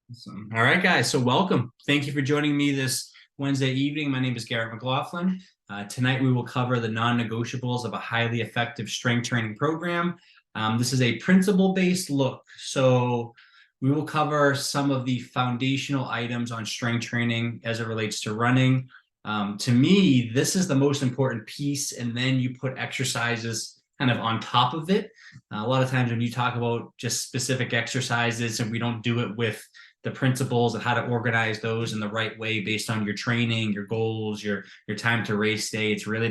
Awesome. All right, guys. So welcome. Thank you for joining me this Wednesday evening. My name is Garrett McLaughlin. Tonight we will cover the non-negotiables of a highly effective strength training program. This is a principle-based look. So we will cover some of the foundational items on strength training as it relates to running. To me, this is the most important piece, and then you put exercises kind of on top of it. A lot of times when you talk about just specific exercises and we don't do it with the principles and how to organize those in the right way based on your training, your goals, your time to race day. It's really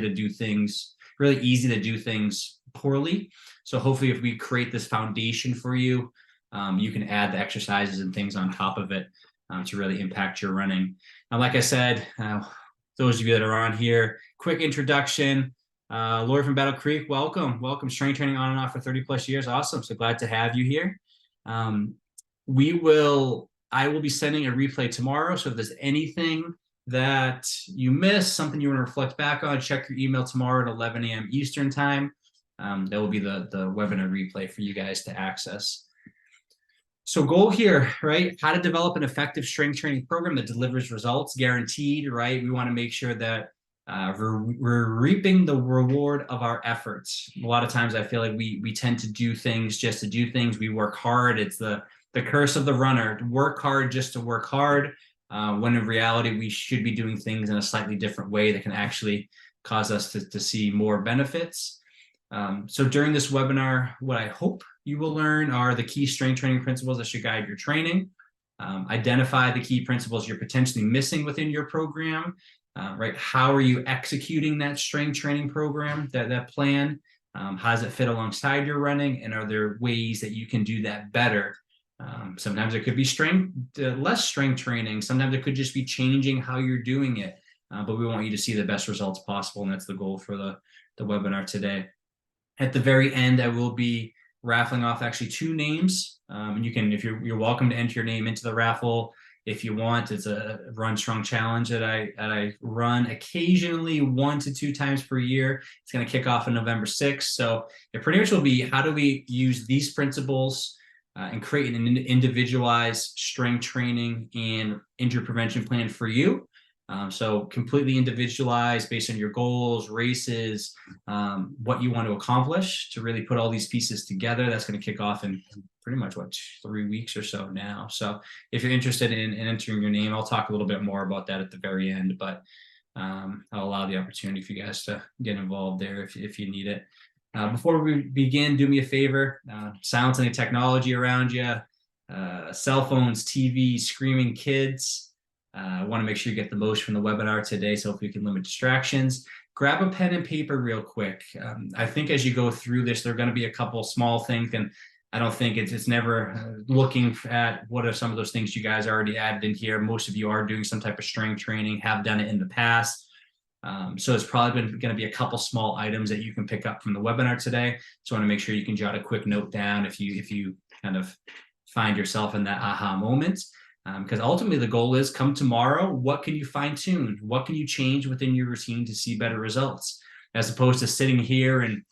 really easy to do things poorly. So hopefully if we create this foundation for you, you can add the exercises and things on top of it to really impact your running. Now, like I said, those of you that are on here, quick introduction. Lori from Battle Creek, welcome. Strength training on and off for 30 plus years. Awesome. So glad to have you here. I will be sending a replay tomorrow. So if there's anything that you missed, something you want to reflect back on, check your email tomorrow at 11 a.m. Eastern time. That will be the webinar replay for you guys to access. So goal here, right? How to develop an effective strength training program that delivers results guaranteed, right? We want to make sure that we're reaping the reward of our efforts. A lot of times I feel like we tend to do things just to do things. We work hard. It's the curse of the runner, to work hard just to work hard, when in reality we should be doing things in a slightly different way that can actually cause us to see more benefits. So during this webinar, what I hope you will learn are the key strength training principles that should guide your training. Identify the key principles you're potentially missing within your program. Right? How are you executing that strength training program, that plan? How does it fit alongside your running? And are there ways that you can do that better? Sometimes it could be less strength training. Sometimes it could just be changing how you're doing it. But we want you to see the best results possible. And that's the goal for the webinar today. At the very end, I will be raffling off actually 2 names. And you can, if you're welcome to enter your name into the raffle. If you want, it's a RunStrong challenge that I run occasionally 1 to 2 times per year. It's going to kick off on November 6th. So it pretty much will be, how do we use these principles and create an individualized strength training and injury prevention plan for you. So completely individualized based on your goals, races, what you want to accomplish, to really put all these pieces together. That's going to kick off in pretty much 3 weeks or so now. So if you're interested in entering your name, I'll talk a little bit more about that at the very end, but I'll allow the opportunity for you guys to get involved there if you need it. Before we begin, do me a favor, silence any technology around you, cell phones, TV, screaming kids. I want to make sure you get the most from the webinar today, so if we can limit distractions. Grab a pen and paper real quick. I think as you go through this, there are going to be a couple small things, and I don't think it's never looking at what are some of those things you guys already added in here. Most of you are doing some type of strength training, have done it in the past. So it's probably going to be a couple small items that you can pick up from the webinar today. So I want to make sure you can jot a quick note down if you kind of find yourself in that aha moment. Because ultimately the goal is, come tomorrow, what can you fine tune? What can you change within your routine to see better results? As opposed to sitting here and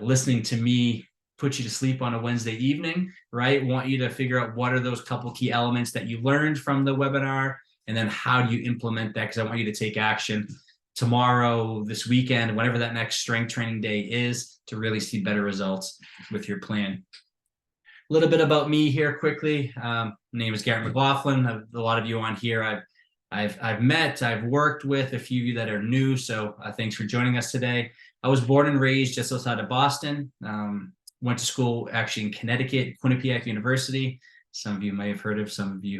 listening to me put you to sleep on a Wednesday evening, right? Want you to figure out what are those couple key elements that you learned from the webinar, and then how do you implement that? Because I want you to take action tomorrow, this weekend, whatever that next strength training day is, to really see better results with your plan. A little bit about me here quickly. My name is Garrett McLaughlin. A lot of you on here I've met, I've worked with. A few of you that are new, so thanks for joining us today. I was born and raised just outside of Boston. Went to school actually in Connecticut, Quinnipiac University. Some of you may have heard of,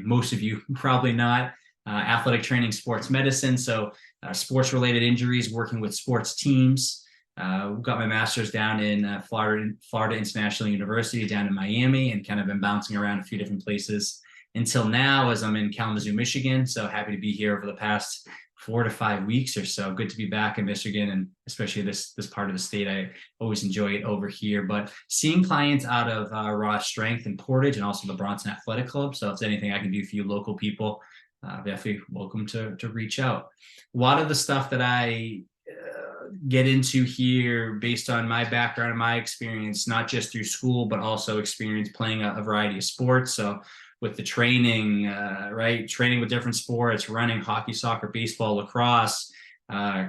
most of you probably not. Athletic training, sports medicine, so sports-related injuries, working with sports teams. Got my master's down in Florida International University down in Miami, and kind of been bouncing around a few different places until now, as I'm in Kalamazoo, Michigan. So happy to be here over the past 4 to 5 weeks or so. Good to be back in Michigan, and especially this part of the state. I always enjoy it over here. But seeing clients out of Raw Strength and Portage, and also the Bronson Athletic Club. So if there's anything I can do for you local people, definitely welcome to reach out. A lot of the stuff that I get into here based on my background and my experience, not just through school, but also experience playing a variety of sports. So with the training, right, training with different sports, running, hockey, soccer, baseball, lacrosse,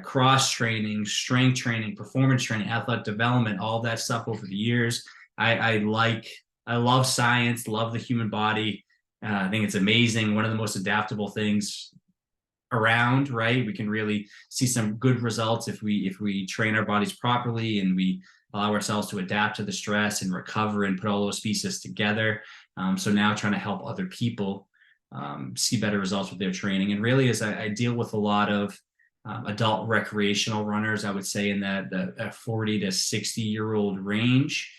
cross training, strength training, performance training, athletic development, all that stuff over the years. I love science, love the human body. I think it's amazing. One of the most adaptable things around, right? We can really see some good results if we train our bodies properly and we allow ourselves to adapt to the stress and recover and put all those pieces together. So now trying to help other people see better results with their training. And really, as I deal with a lot of adult recreational runners, I would say in that 40 to 60-year-old range,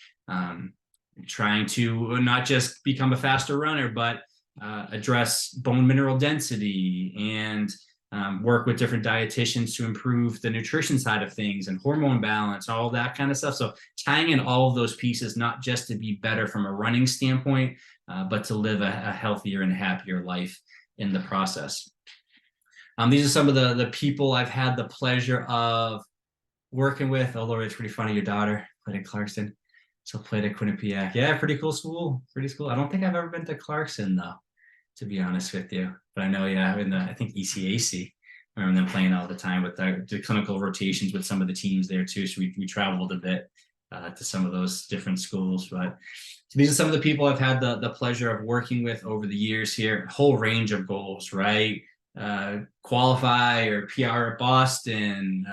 trying to not just become a faster runner, but address bone mineral density and work with different dietitians to improve the nutrition side of things and hormone balance, all that kind of stuff. So tying in all of those pieces, not just to be better from a running standpoint, but to live a healthier and happier life in the process. These are some of the people I've had the pleasure of working with. Oh, Lord, it's pretty funny. Your daughter played at Clarkson. So played at Quinnipiac. Yeah, pretty cool school. Pretty cool. I don't think I've ever been to Clarkson, though, to be honest with you. But I know, yeah, in I think ECAC, I remember them playing all the time with the clinical rotations with some of the teams there too. So we traveled a bit to some of those different schools. But so these are some of the people I've had the pleasure of working with over the years here. Whole range of goals, right? Qualify or PR at Boston,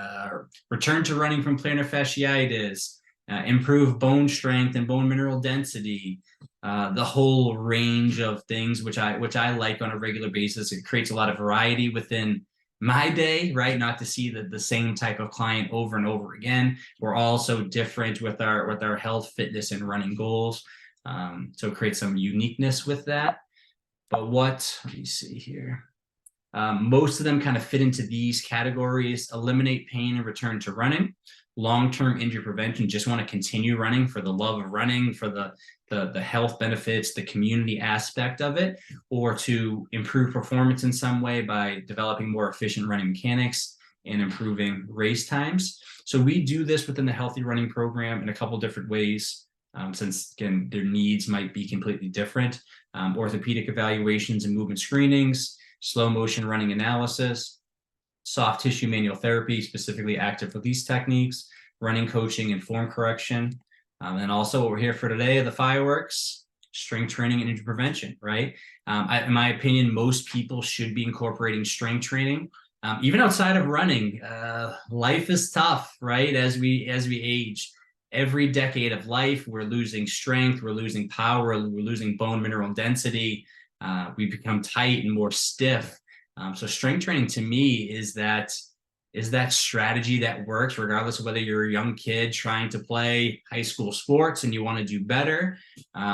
return to running from plantar fasciitis, improve bone strength and bone mineral density, the whole range of things which I like on a regular basis. It creates a lot of variety within my day, right? Not to see the same type of client over and over again. We're all so different with our health, fitness, and running goals. So it creates some uniqueness with that. But let me see here. Most of them kind of fit into these categories: eliminate pain and return to running, long-term injury prevention, just want to continue running for the love of running, for the health benefits, the community aspect of it, or to improve performance in some way by developing more efficient running mechanics and improving race times. So we do this within the Healthy Running Program in a couple different ways, since, again, their needs might be completely different. Orthopedic evaluations and movement screenings, slow motion running analysis, soft tissue manual therapy, specifically active release techniques, running coaching and form correction. And also what we're here for today, the fireworks, strength training and injury prevention, right? In my opinion, most people should be incorporating strength training. Even outside of running, life is tough, right? As we age, every decade of life, we're losing strength, we're losing power, we're losing bone mineral density. We become tight and more stiff. So strength training to me is that strategy that works regardless of whether you're a young kid trying to play high school sports and you want to do better,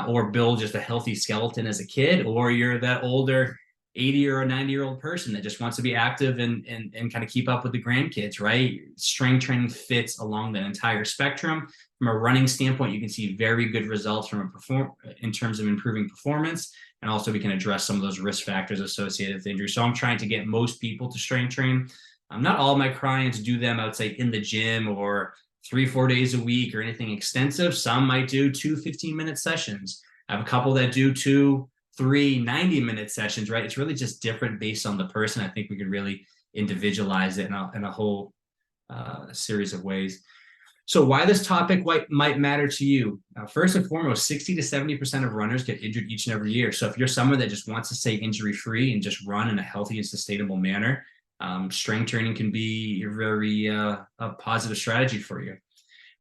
or build just a healthy skeleton as a kid, or you're that older 80 or a 90-year-old person that just wants to be active and kind of keep up with the grandkids, right? Strength training fits along that entire spectrum. From a running standpoint, you can see very good results in terms of improving performance. And also we can address some of those risk factors associated with injury. So I'm trying to get most people to strength train. Not all of my clients do them, I would say, in the gym or 3-4 days a week or anything extensive. Some might do 2 15-minute sessions. I have a couple that do 2-3 90-minute sessions, right? It's really just different based on the person. I think we could really individualize it in a whole series of ways. So why this topic might matter to you? First and foremost, 60 to 70% of runners get injured each and every year. So if you're someone that just wants to stay injury-free and just run in a healthy and sustainable manner, strength training can be a very a positive strategy for you.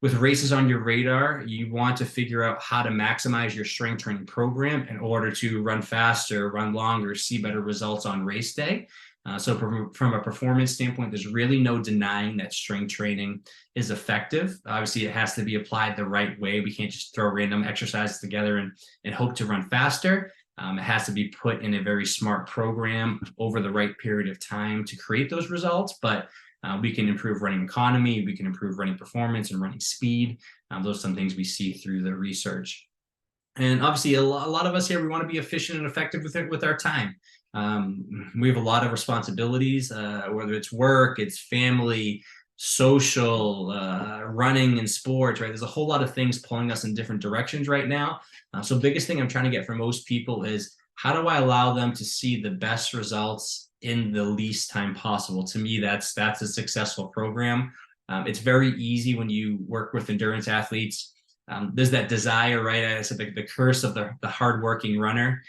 With races on your radar, you want to figure out how to maximize your strength training program in order to run faster, run longer, see better results on race day. So from a performance standpoint, there's really no denying that strength training is effective. Obviously, it has to be applied the right way. We can't just throw random exercises together and hope to run faster. It has to be put in a very smart program over the right period of time to create those results. But we can improve running economy, we can improve running performance and running speed. Those are some things we see through the research. And obviously, a lot of us here, we want to be efficient and effective with our time. We have a lot of responsibilities, whether it's work, it's family, social, running and sports, right? There's a whole lot of things pulling us in different directions right now. So biggest thing I'm trying to get for most people is, how do I allow them to see the best results in the least time possible? To me, that's a successful program. It's very easy when you work with endurance athletes. There's that desire, right? I said the curse of the hardworking runner.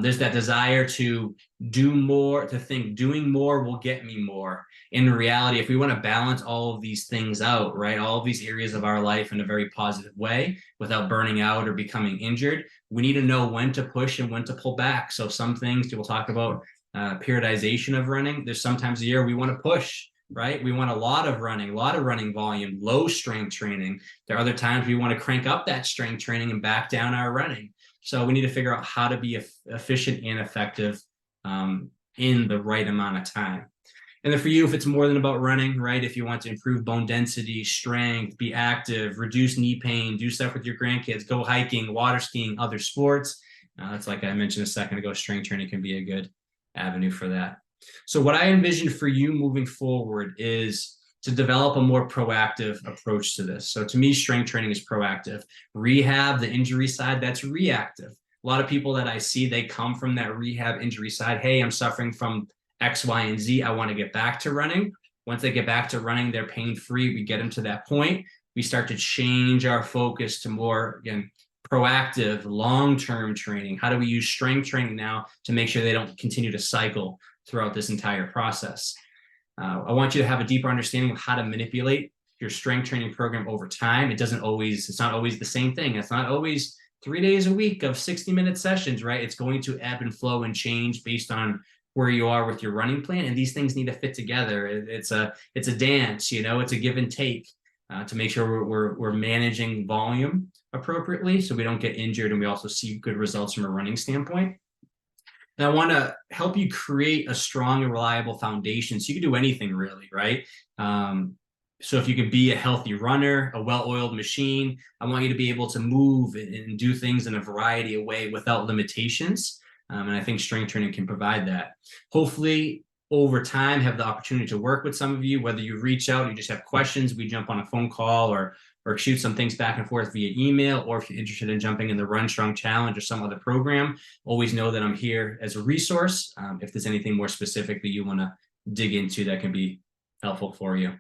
There's that desire to do more, to think doing more will get me more. In reality, if we want to balance all of these things out, right, all of these areas of our life in a very positive way without burning out or becoming injured, we need to know when to push and when to pull back. So some things people talk about, periodization of running. There's sometimes a year we want to push, right? We want a lot of running volume, low strength training. There are other times we want to crank up that strength training and back down our running. So we need to figure out how to be efficient and effective in the right amount of time. And then for you, if it's more than about running, right? If you want to improve bone density, strength, be active, reduce knee pain, do stuff with your grandkids, go hiking, water skiing, other sports. That's like I mentioned a second ago, strength training can be a good avenue for that. So what I envision for you moving forward is to develop a more proactive approach to this. So to me, strength training is proactive. Rehab, the injury side, that's reactive. A lot of people that I see, they come from that rehab injury side. Hey, I'm suffering from X, Y, and Z. I want to get back to running. Once they get back to running, they're pain-free. We get them to that point. We start to change our focus to more, again, proactive, long-term training. How do we use strength training now to make sure they don't continue to cycle throughout this entire process? I want you to have a deeper understanding of how to manipulate your strength training program over time. It's not always the same thing. It's not always 3 days a week of 60-minute sessions, right? It's going to ebb and flow and change based on where you are with your running plan, and these things need to fit together. It's a dance, it's a give and take to make sure we're managing volume appropriately so we don't get injured and we also see good results from a running standpoint. And I want to help you create a strong and reliable foundation so you can do anything really, right? So if you can be a healthy runner, a well-oiled machine, I want you to be able to move and do things in a variety of ways without limitations. And I think strength training can provide that. Hopefully, over time, have the opportunity to work with some of you, whether you reach out, you just have questions, we jump on a phone call or shoot some things back and forth via email, or if you're interested in jumping in the RunStrong Challenge or some other program, always know that I'm here as a resource. If there's anything more specific that you want to dig into that can be helpful for you.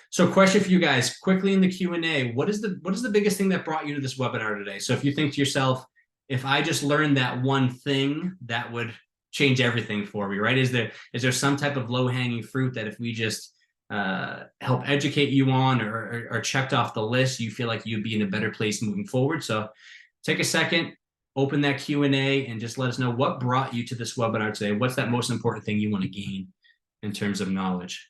So question for you guys, quickly in the Q&A, what is the biggest thing that brought you to this webinar today? So if you think to yourself, if I just learned that one thing, that would change everything for me, right? Is there some type of low-hanging fruit that if we just help educate you on or checked off the list, you feel like you'd be in a better place moving forward? So take a second, open that Q&A, and just let us know what brought you to this webinar today. What's that most important thing you want to gain in terms of knowledge?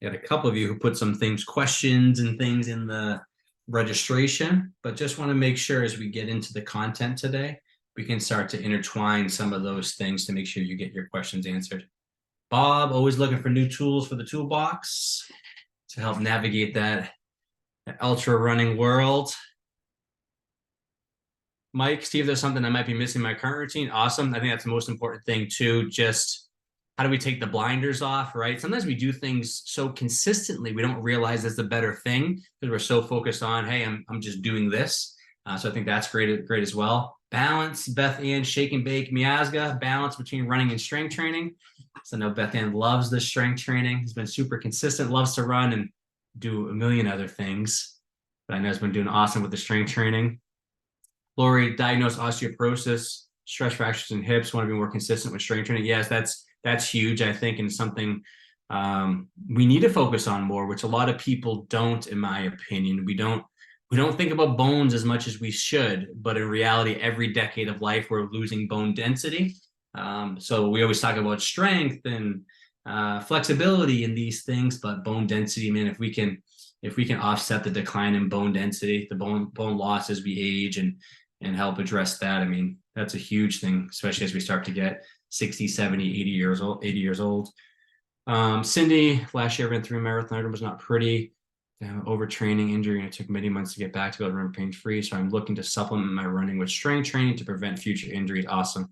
Got a couple of you who put some questions and things in the registration, but just want to make sure as we get into the content today, we can start to intertwine some of those things to make sure you get your questions answered. Bob, always looking for new tools for the toolbox to help navigate that ultra running world. Mike, Steve, there's something I might be missing in my current routine. Awesome. I think that's the most important thing too. Just how do we take the blinders off, right? Sometimes we do things so consistently, we don't realize that's the better thing because we're so focused on, hey, I'm just doing this. So I think that's great as well. Balance, Beth Ann, shake and bake, Miazga, balance between running and strength training. So I know Beth Ann loves the strength training. Has been super consistent, loves to run and do a million other things. But I know has been doing awesome with the strength training. Lori, diagnosed osteoporosis, stress fractures in hips, want to be more consistent with strength training. Yes, that's huge, I think, and something we need to focus on more, which a lot of people don't, in my opinion. We don't think about bones as much as we should, but in reality, every decade of life, we're losing bone density. So we always talk about strength and flexibility in these things, but bone density, man, if we can offset the decline in bone density, the bone loss as we age and help address that, I mean, that's a huge thing, especially as we start to get 60, 70, 80 years old. Cindy, last year I ran 3 marathons, it was not pretty. Overtraining, injury, and it took many months to get back to be able to run pain-free. So I'm looking to supplement my running with strength training to prevent future injuries. Awesome.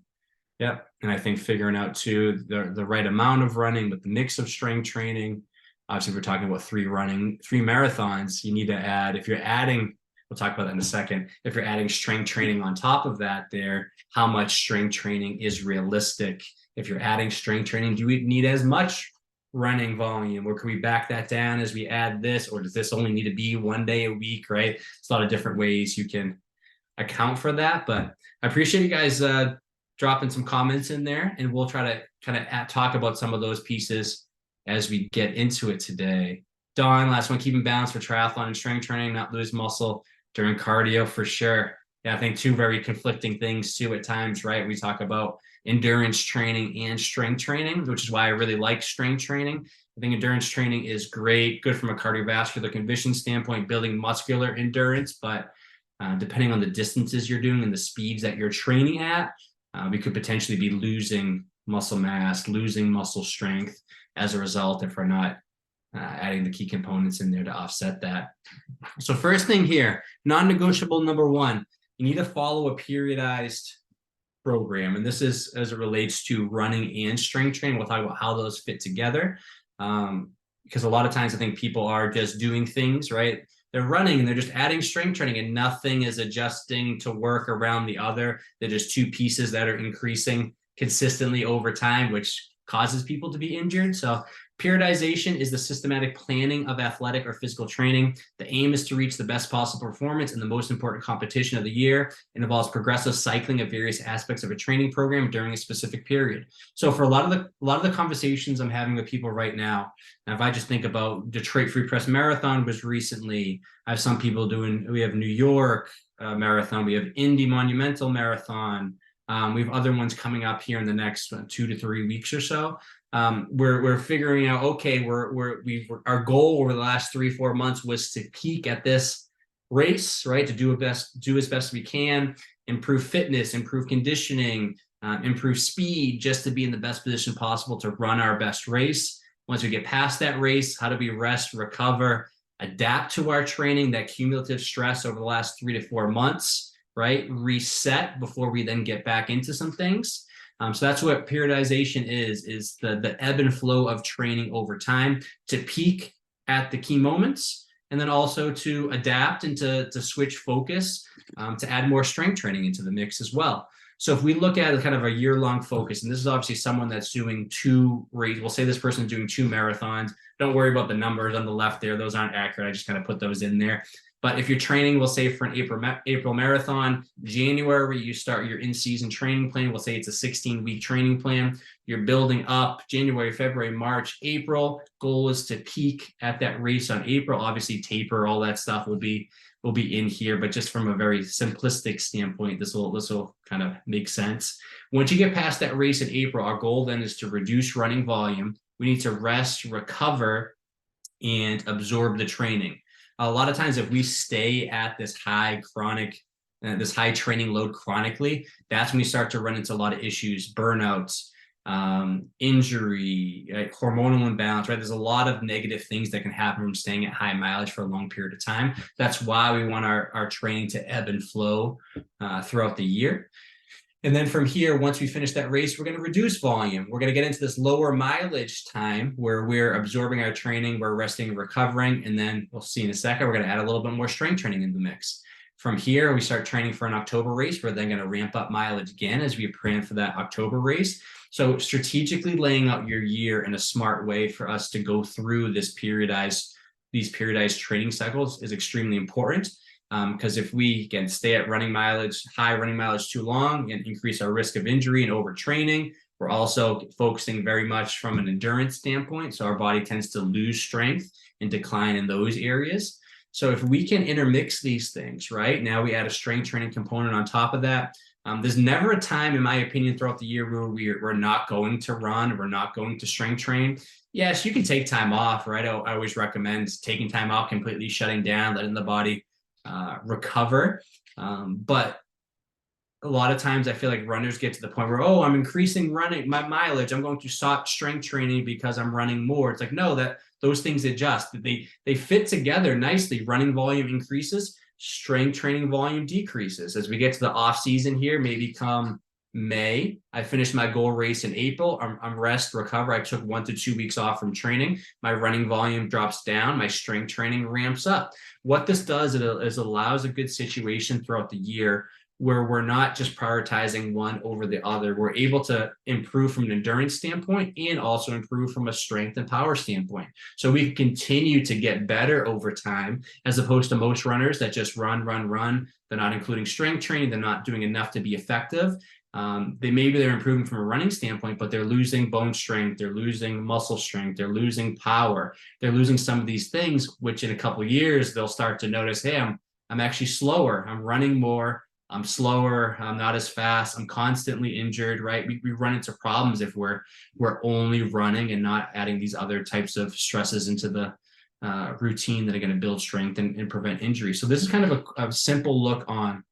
Yep. And I think figuring out too the right amount of running with the mix of strength training. Obviously, if we're talking about three marathons, you need to add, if you're adding, we'll talk about that in a second. If you're adding strength training on top of that there, how much strength training is realistic? If you're adding strength training, do we need as much running volume, or can we back that down as we add this, or does this only need to be 1 day a week, right? It's a lot of different ways you can account for that, but I appreciate you guys dropping some comments in there, and we'll try to kind of talk about some of those pieces as we get into it today. Don, last one, keeping balance for triathlon and strength training, not lose muscle during cardio, for sure. Yeah, I think two very conflicting things too at times, right? We talk about endurance training and strength training, which is why I really like strength training. I think endurance training is great, good from a cardiovascular condition standpoint, building muscular endurance, but depending on the distances you're doing and the speeds that you're training at, we could potentially be losing muscle mass, losing muscle strength as a result if we're not adding the key components in there to offset that. So first thing here, non-negotiable number one, you need to follow a periodized program. And this is as it relates to running and strength training. We'll talk about how those fit together. Because a lot of times I think people are just doing things, right? They're running and they're just adding strength training and nothing is adjusting to work around the other. They're just two pieces that are increasing consistently over time, which causes people to be injured. So periodization is the systematic planning of athletic or physical training. The aim is to reach the best possible performance in the most important competition of the year. It involves progressive cycling of various aspects of a training program during a specific period. So for a lot of the conversations I'm having with people right now, if I just think about Detroit Free Press Marathon was recently, I have some people doing, we have New York Marathon, we have Indy Monumental Marathon, we have other ones coming up here in the next 2 to 3 weeks or so. We're figuring out, okay, our goal over the last 3-4 months was to peak at this race, right? To do as best we can, improve fitness, improve conditioning, improve speed, just to be in the best position possible to run our best race. Once we get past that race, how do we rest, recover, adapt to our training, that cumulative stress over the last 3 to 4 months, right? Reset before we then get back into some things. So that's what periodization is the ebb and flow of training over time to peak at the key moments, and then also to adapt and to switch focus, to add more strength training into the mix as well. So if we look at kind of a year-long focus, and this is obviously someone that's doing 2 races, we'll say this person is doing 2 marathons. Don't worry about the numbers on the left there. Those aren't accurate. I just kind of put those in there. But if you're training, we'll say for an April marathon, January, you start your in-season training plan. We'll say it's a 16-week training plan. You're building up January, February, March, April. Goal is to peak at that race on April. Obviously, taper, all that stuff will be in here. But just from a very simplistic standpoint, this will kind of make sense. Once you get past that race in April, our goal then is to reduce running volume. We need to rest, recover, and absorb the training. A lot of times if we stay at this high training load chronically, that's when we start to run into a lot of issues, burnouts, injury, hormonal imbalance, right? There's a lot of negative things that can happen from staying at high mileage for a long period of time. That's why we want our training to ebb and flow throughout the year. And then from here, once we finish that race, we're going to reduce volume. We're going to get into this lower mileage time where we're absorbing our training, we're resting and recovering. And then we'll see in a second, we're going to add a little bit more strength training in the mix. From here, we start training for an October race. We're then going to ramp up mileage again as we plan for that October race. So strategically laying out your year in a smart way for us to go through these periodized training cycles is extremely important. Because if we can stay at high running mileage too long and increase our risk of injury and overtraining, we're also focusing very much from an endurance standpoint. So our body tends to lose strength and decline in those areas. So if we can intermix these things, right? Now we add a strength training component on top of that. There's never a time, in my opinion, throughout the year where we're not going to run, we're not going to strength train. Yes, you can take time off, right? I always recommend taking time off, completely shutting down, letting the body recover. But a lot of times I feel like runners get to the point where, oh, I'm increasing my mileage, I'm going to stop strength training because I'm running more. It's like, no, that those things adjust. They fit together nicely. Running volume increases, strength training volume decreases. As we get to the off season here, maybe come May. I finished my goal race in April. I'm rest, recover. I took 1 to 2 weeks off from training. My running volume drops down. My strength training ramps up. What this does is allows a good situation throughout the year where we're not just prioritizing one over the other. We're able to improve from an endurance standpoint and also improve from a strength and power standpoint. So we continue to get better over time, as opposed to most runners that just run. They're not including strength training. They're not doing enough to be effective. They're improving from a running standpoint, but they're losing bone strength, they're losing muscle strength, they're losing power, they're losing some of these things, which in a couple of years they'll start to notice, hey, I'm actually slower, I'm running more, I'm slower, I'm not as fast, I'm constantly injured, right? We run into problems if we're only running and not adding these other types of stresses into the routine that are going to build strength and prevent injury. So this is kind of a simple look on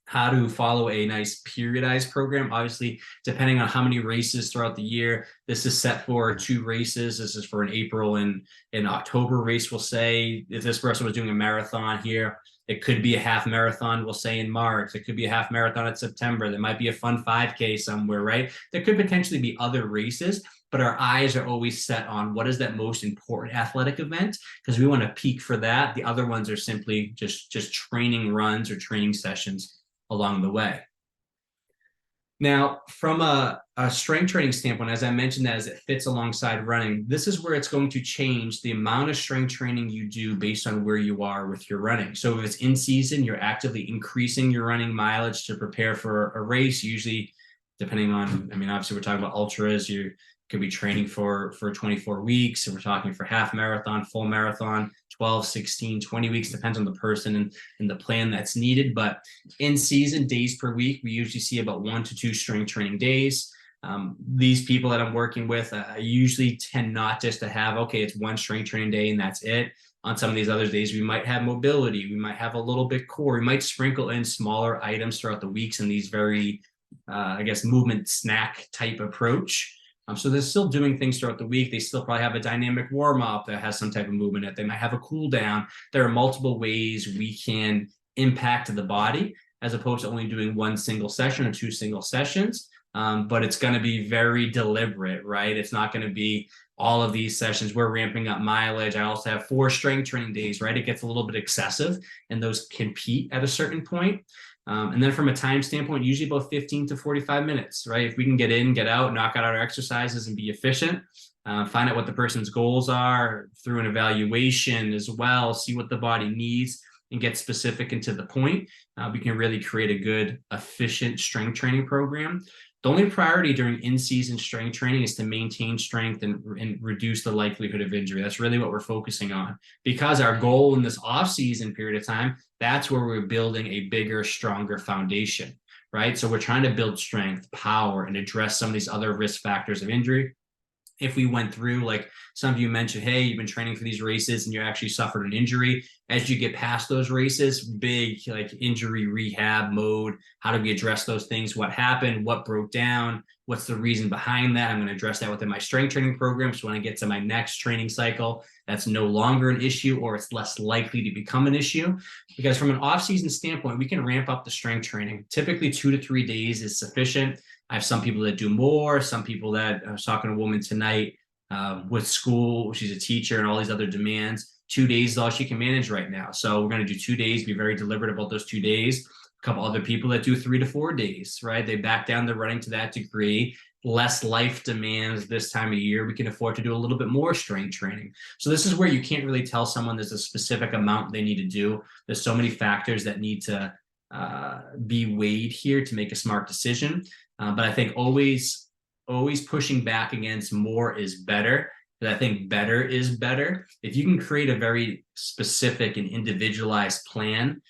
how to follow a nice periodized program. Obviously, depending on how many races throughout the year, this is set for 2 races. This is for an April and October race, we'll say. If this person was doing a marathon here, it could be a half marathon, we'll say, in March. It could be a half marathon in September. There might be a fun 5K somewhere, right? There could potentially be other races, but our eyes are always set on what is that most important athletic event, because we want to peak for that. The other ones are simply just training runs or training sessions along the way. Now, from a strength training standpoint, as I mentioned, that as it fits alongside running, this is where it's going to change the amount of strength training you do based on where you are with your running. So if it's in season, you're actively increasing your running mileage to prepare for a race, usually depending on, obviously we're talking about ultras, you could be training for 24 weeks. If we're talking for half marathon, full marathon, 12, 16, 20 weeks, depends on the person and the plan that's needed. But in season, days per week, we usually see about 1 to 2 strength training days. These people that I'm working with, I usually tend not just to have, okay, it's 1 strength training day and that's it. On some of these other days, we might have mobility, we might have a little bit core, we might sprinkle in smaller items throughout the weeks in these very, movement snack type approach. So they're still doing things throughout the week. They still probably have a dynamic warm-up that has some type of movement in it. They might have a cool down. There are multiple ways we can impact the body as opposed to only doing 1 single session or 2 single sessions. But it's going to be very deliberate, right? It's not going to be all of these sessions. We're ramping up mileage. I also have 4 strength training days, right? It gets a little bit excessive and those compete at a certain point. And then from a time standpoint, usually about 15 to 45 minutes, right? If we can get in, get out, knock out our exercises and be efficient, find out what the person's goals are through an evaluation as well, see what the body needs and get specific and to the point, we can really create a good, efficient strength training program. The only priority during in-season strength training is to maintain strength and reduce the likelihood of injury. That's really what we're focusing on, because our goal in this off-season period of time, that's where we're building a bigger, stronger foundation, right? So we're trying to build strength, power, and address some of these other risk factors of injury. If we went through, like some of you mentioned, hey, you've been training for these races and you actually suffered an injury. As you get past those races, big like injury rehab mode, how do we address those things? What happened? What broke down? What's the reason behind that? I'm going to address that within my strength training program. So when I get to my next training cycle, that's no longer an issue, or it's less likely to become an issue. Because from an off-season standpoint, we can ramp up the strength training. Typically 2 to 3 days is sufficient. I have some people that do more, some people that, I was talking to a woman tonight with school, she's a teacher and all these other demands. 2 days is all she can manage right now. So we're going to do 2 days, be very deliberate about those 2 days. A couple other people that do 3 to 4 days, right? They back down the running to that degree. Less life demands this time of year. We can afford to do a little bit more strength training. So this is where you can't really tell someone there's a specific amount they need to do. There's so many factors that need to be weighed here to make a smart decision. But I think always pushing back against more is better. But I think better is better. If you can create a very specific and individualized plan,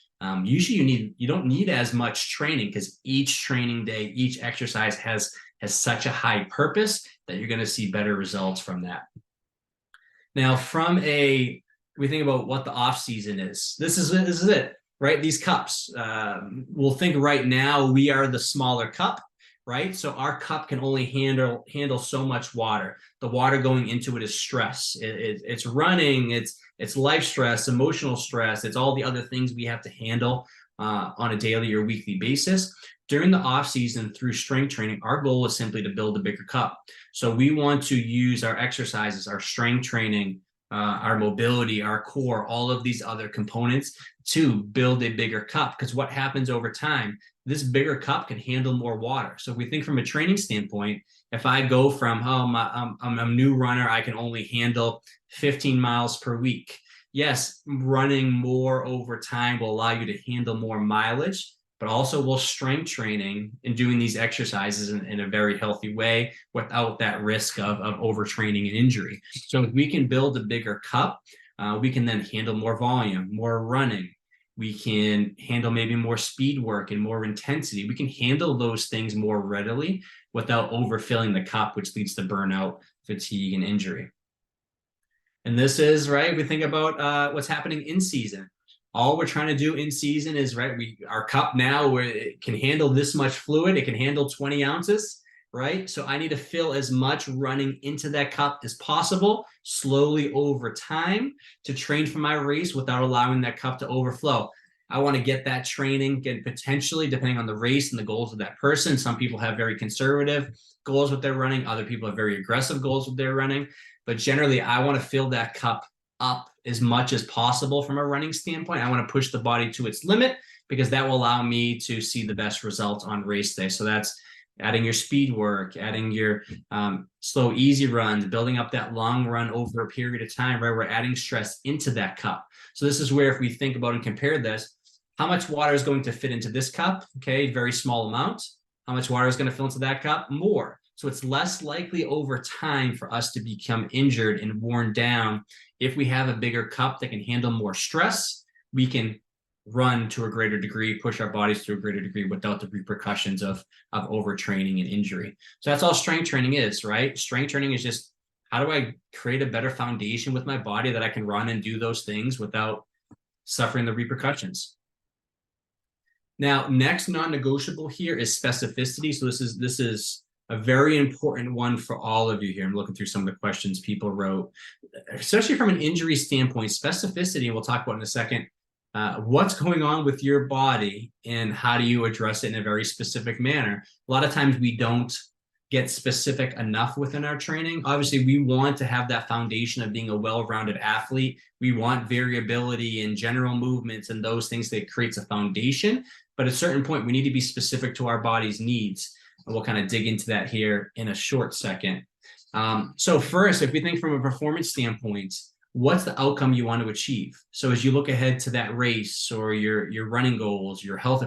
usually you don't need as much training, because each training day, each exercise has such a high purpose that you're going to see better results from that. Now, we think about what the off season is. This is it, right? These cups. We'll think right now we are the smaller cup, right? So our cup can only handle so much water. The water going into it is stress. It's running, it's life stress, emotional stress. It's all the other things we have to handle on a daily or weekly basis. During the off season through strength training, our goal is simply to build a bigger cup. So we want to use our exercises, our strength training, our mobility, our core, all of these other components to build a bigger cup. Because what happens over time, this bigger cup can handle more water. So if we think from a training standpoint, if I go from, I'm a new runner, I can only handle 15 miles per week. Yes, running more over time will allow you to handle more mileage, but also will strength training and doing these exercises in a very healthy way without that risk of overtraining and injury. So if we can build a bigger cup, we can then handle more volume, more running. We can handle maybe more speed work and more intensity. We can handle those things more readily without overfilling the cup, which leads to burnout, fatigue, and injury. And this is, right, we think about what's happening in season. All we're trying to do in season is, right, our cup now, where it can handle this much fluid, it can handle 20 ounces, right? So I need to fill as much running into that cup as possible, slowly over time, to train for my race without allowing that cup to overflow. I want to get that training, get potentially, depending on the race and the goals of that person. Some people have very conservative goals with their running. Other people have very aggressive goals with their running. But generally, I want to fill that cup up as much as possible from a running standpoint. I want to push the body to its limit because that will allow me to see the best results on race day. So that's adding your speed work, adding your slow, easy runs, building up that long run over a period of time, right? We're adding stress into that cup. So this is where, if we think about and compare this, how much water is going to fit into this cup? Okay, very small amount. How much water is going to fill into that cup? More. So it's less likely over time for us to become injured and worn down. If we have a bigger cup that can handle more stress, we can run to a greater degree, push our bodies to a greater degree without the repercussions of overtraining and injury. So that's all strength training is, right? Strength training is just, how do I create a better foundation with my body that I can run and do those things without suffering the repercussions? Now, next non-negotiable here is specificity. So this is a very important one for all of you here. I'm looking through some of the questions people wrote, especially from an injury standpoint. Specificity, and we'll talk about in a second, what's going on with your body and how do you address it in a very specific manner. A lot of times we don't get specific enough within our training. Obviously, we want to have that foundation of being a well-rounded athlete. We want variability in general movements and those things that creates a foundation. But at a certain point, we need to be specific to our body's needs. And we'll kind of dig into that here in a short second. So first, if we think from a performance standpoint, what's the outcome you want to achieve? So as you look ahead to that race or your running goals, your health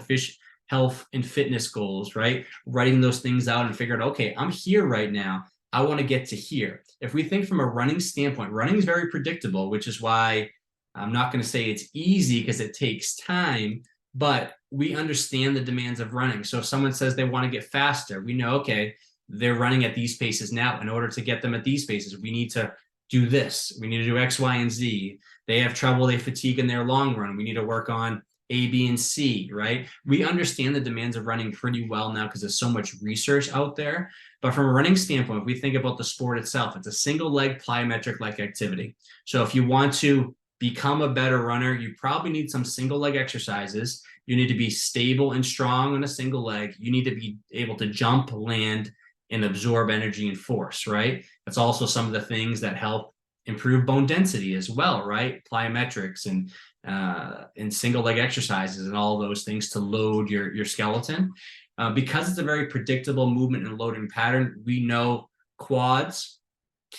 and fitness goals, right? Writing those things out and figure out, okay, I'm here right now. I want to get to here. If we think from a running standpoint, running is very predictable, which is why I'm not going to say it's easy because it takes time, but we understand the demands of running. So if someone says they want to get faster, we know, okay, they're running at these paces now. In order to get them at these paces, we need to do this. We need to do X, Y, and Z. They have trouble, they fatigue in their long run. We need to work on A, B, and C, right? We understand the demands of running pretty well now because there's so much research out there. But from a running standpoint, if we think about the sport itself, it's a single leg plyometric-like activity. So if you want to become a better runner, you probably need some single leg exercises. You need to be stable and strong on a single leg. You need to be able to jump, land, and absorb energy and force, right? That's also some of the things that help improve bone density as well, right? Plyometrics and single leg exercises and all those things to load your skeleton. Because it's a very predictable movement and loading pattern, we know quads,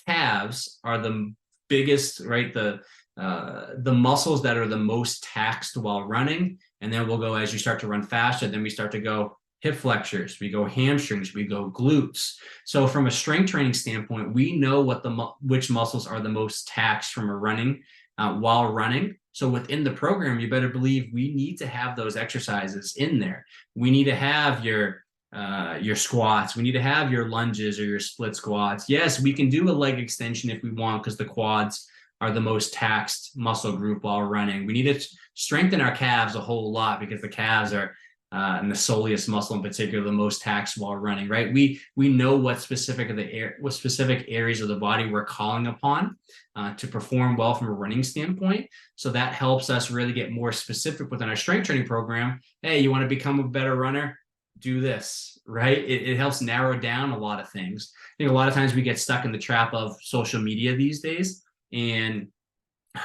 calves are the biggest, right? The muscles that are the most taxed while running. And then we'll go, as you start to run faster, then we start to go hip flexors, we go hamstrings, we go glutes. So from a strength training standpoint, we know which muscles are the most taxed from a running while running. So within the program, you better believe we need to have those exercises in there. We need to have your squats. We need to have your lunges or your split squats. Yes, we can do a leg extension if we want because the quads are the most taxed muscle group while running. We need to strengthen our calves a whole lot because the calves are and the soleus muscle in particular, the most taxed while running, right? We know what specific areas of the body we're calling upon to perform well from a running standpoint. So that helps us really get more specific within our strength training program. Hey, you want to become a better runner? Do this, right? It helps narrow down a lot of things. I think a lot of times we get stuck in the trap of social media these days, and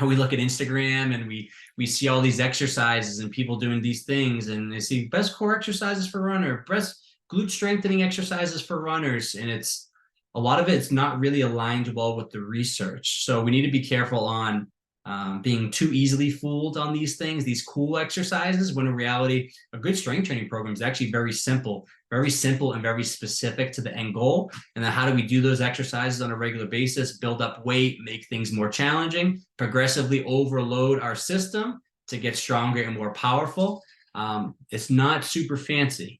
we look at Instagram and we see all these exercises and people doing these things, and they see best core exercises for runner, best glute strengthening exercises for runners, and it's a lot of it's not really aligned well with the research. So we need to be careful on being too easily fooled on these things, these cool exercises, when in reality, a good strength training program is actually very simple and very specific to the end goal. And then how do we do those exercises on a regular basis, build up weight, make things more challenging, progressively overload our system to get stronger and more powerful. It's not super fancy.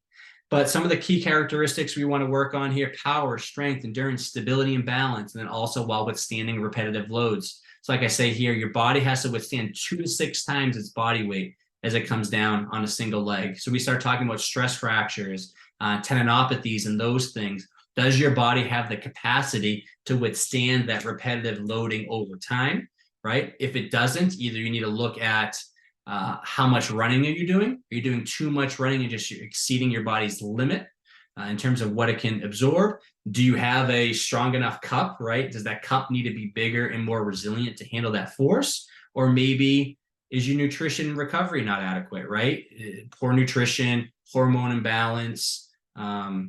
But some of the key characteristics we want to work on here: power, strength, endurance, stability, and balance, and then also while withstanding repetitive loads. So like I say here, your body has to withstand 2 to 6 times its body weight as it comes down on a single leg. So we start talking about stress fractures, tendinopathies, and those things. Does your body have the capacity to withstand that repetitive loading over time, right? If it doesn't, either you need to look at how much running are you doing? Are you doing too much running and just exceeding your body's limit in terms of what it can absorb? Do you have a strong enough cup, right? Does that cup need to be bigger and more resilient to handle that force? Or maybe is your nutrition and recovery not adequate, right? Poor nutrition, hormone imbalance, right?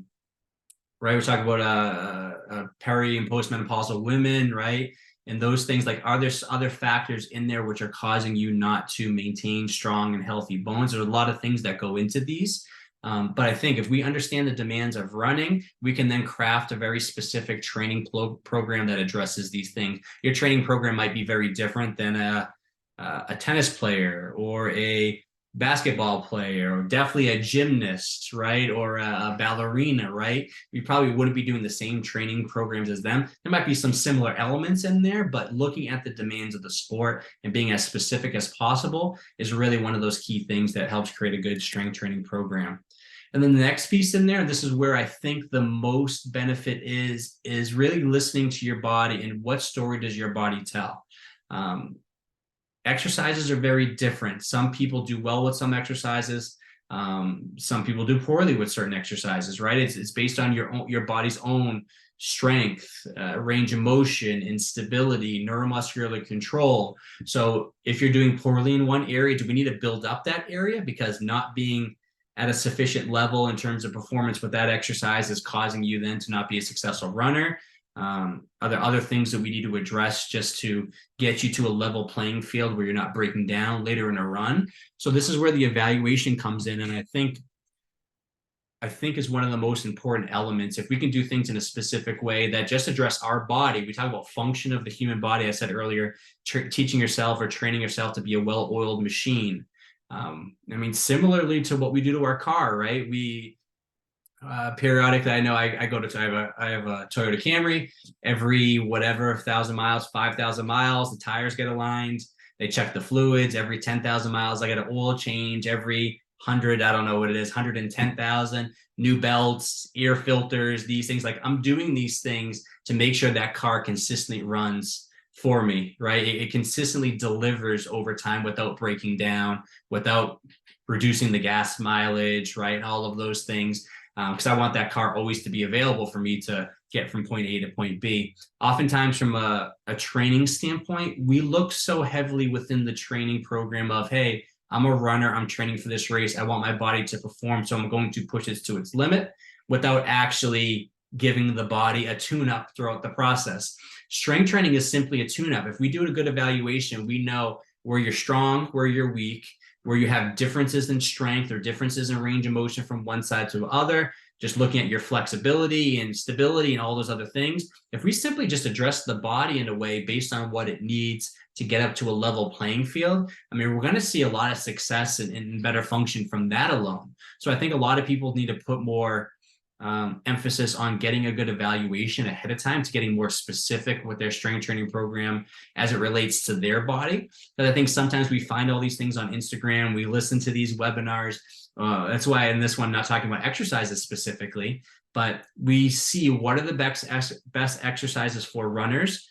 We're talking about peri and postmenopausal women, right? And those things, like, are there other factors in there which are causing you not to maintain strong and healthy bones? There's a lot of things that go into these. But I think if we understand the demands of running, we can then craft a very specific training program that addresses these things. Your training program might be very different than a tennis player or a basketball player, or definitely a gymnast, right? Or a ballerina, right? We probably wouldn't be doing the same training programs as them. There might be some similar elements in there, but looking at the demands of the sport and being as specific as possible is really one of those key things that helps create a good strength training program. And then the next piece in there, this is where I think the most benefit is really listening to your body and what story does your body tell. Exercises are very different. Some people do well with some exercises. Some people do poorly with certain exercises, right? It's based on your body's own strength, range of motion, instability, neuromuscular control. So if you're doing poorly in one area, do we need to build up that area? Because not being at a sufficient level in terms of performance with that exercise is causing you then to not be a successful runner. Are there other things that we need to address just to get you to a level playing field where you're not breaking down later in a run? So this is where the evaluation comes in, and I think is one of the most important elements. If we can do things in a specific way that just address our body, we talk about function of the human body. I said earlier, teaching yourself or training yourself to be a well-oiled machine. I mean, similarly to what we do to our car, right? We periodically, I know I have a Toyota Camry. Every whatever 1,000 miles, 5,000 miles, the tires get aligned. They check the fluids. Every 10,000 miles, I get an oil change. Every 100, I don't know what it is, 110,000, new belts, air filters, these things. Like, I'm doing these things to make sure that car consistently runs for me, right? It consistently delivers over time without breaking down, without reducing the gas mileage, right? All of those things. Because I want that car always to be available for me to get from point A to point B. Oftentimes from a training standpoint, we look so heavily within the training program of, hey, I'm a runner, I'm training for this race, I want my body to perform, so I'm going to push it to its limit, without actually giving the body a tune-up throughout the process. Strength training is simply a tune-up. If we do a good evaluation, we know where you're strong, where you're weak, where you have differences in strength or differences in range of motion from one side to the other, just looking at your flexibility and stability and all those other things. If we simply just address the body in a way based on what it needs to get up to a level playing field, I mean, we're going to see a lot of success and better function from that alone. So I think a lot of people need to put more emphasis on getting a good evaluation ahead of time, to getting more specific with their strength training program as it relates to their body. But I think sometimes we find all these things on Instagram, we listen to these webinars. That's why in this one, not talking about exercises specifically, but we see what are the best exercises for runners,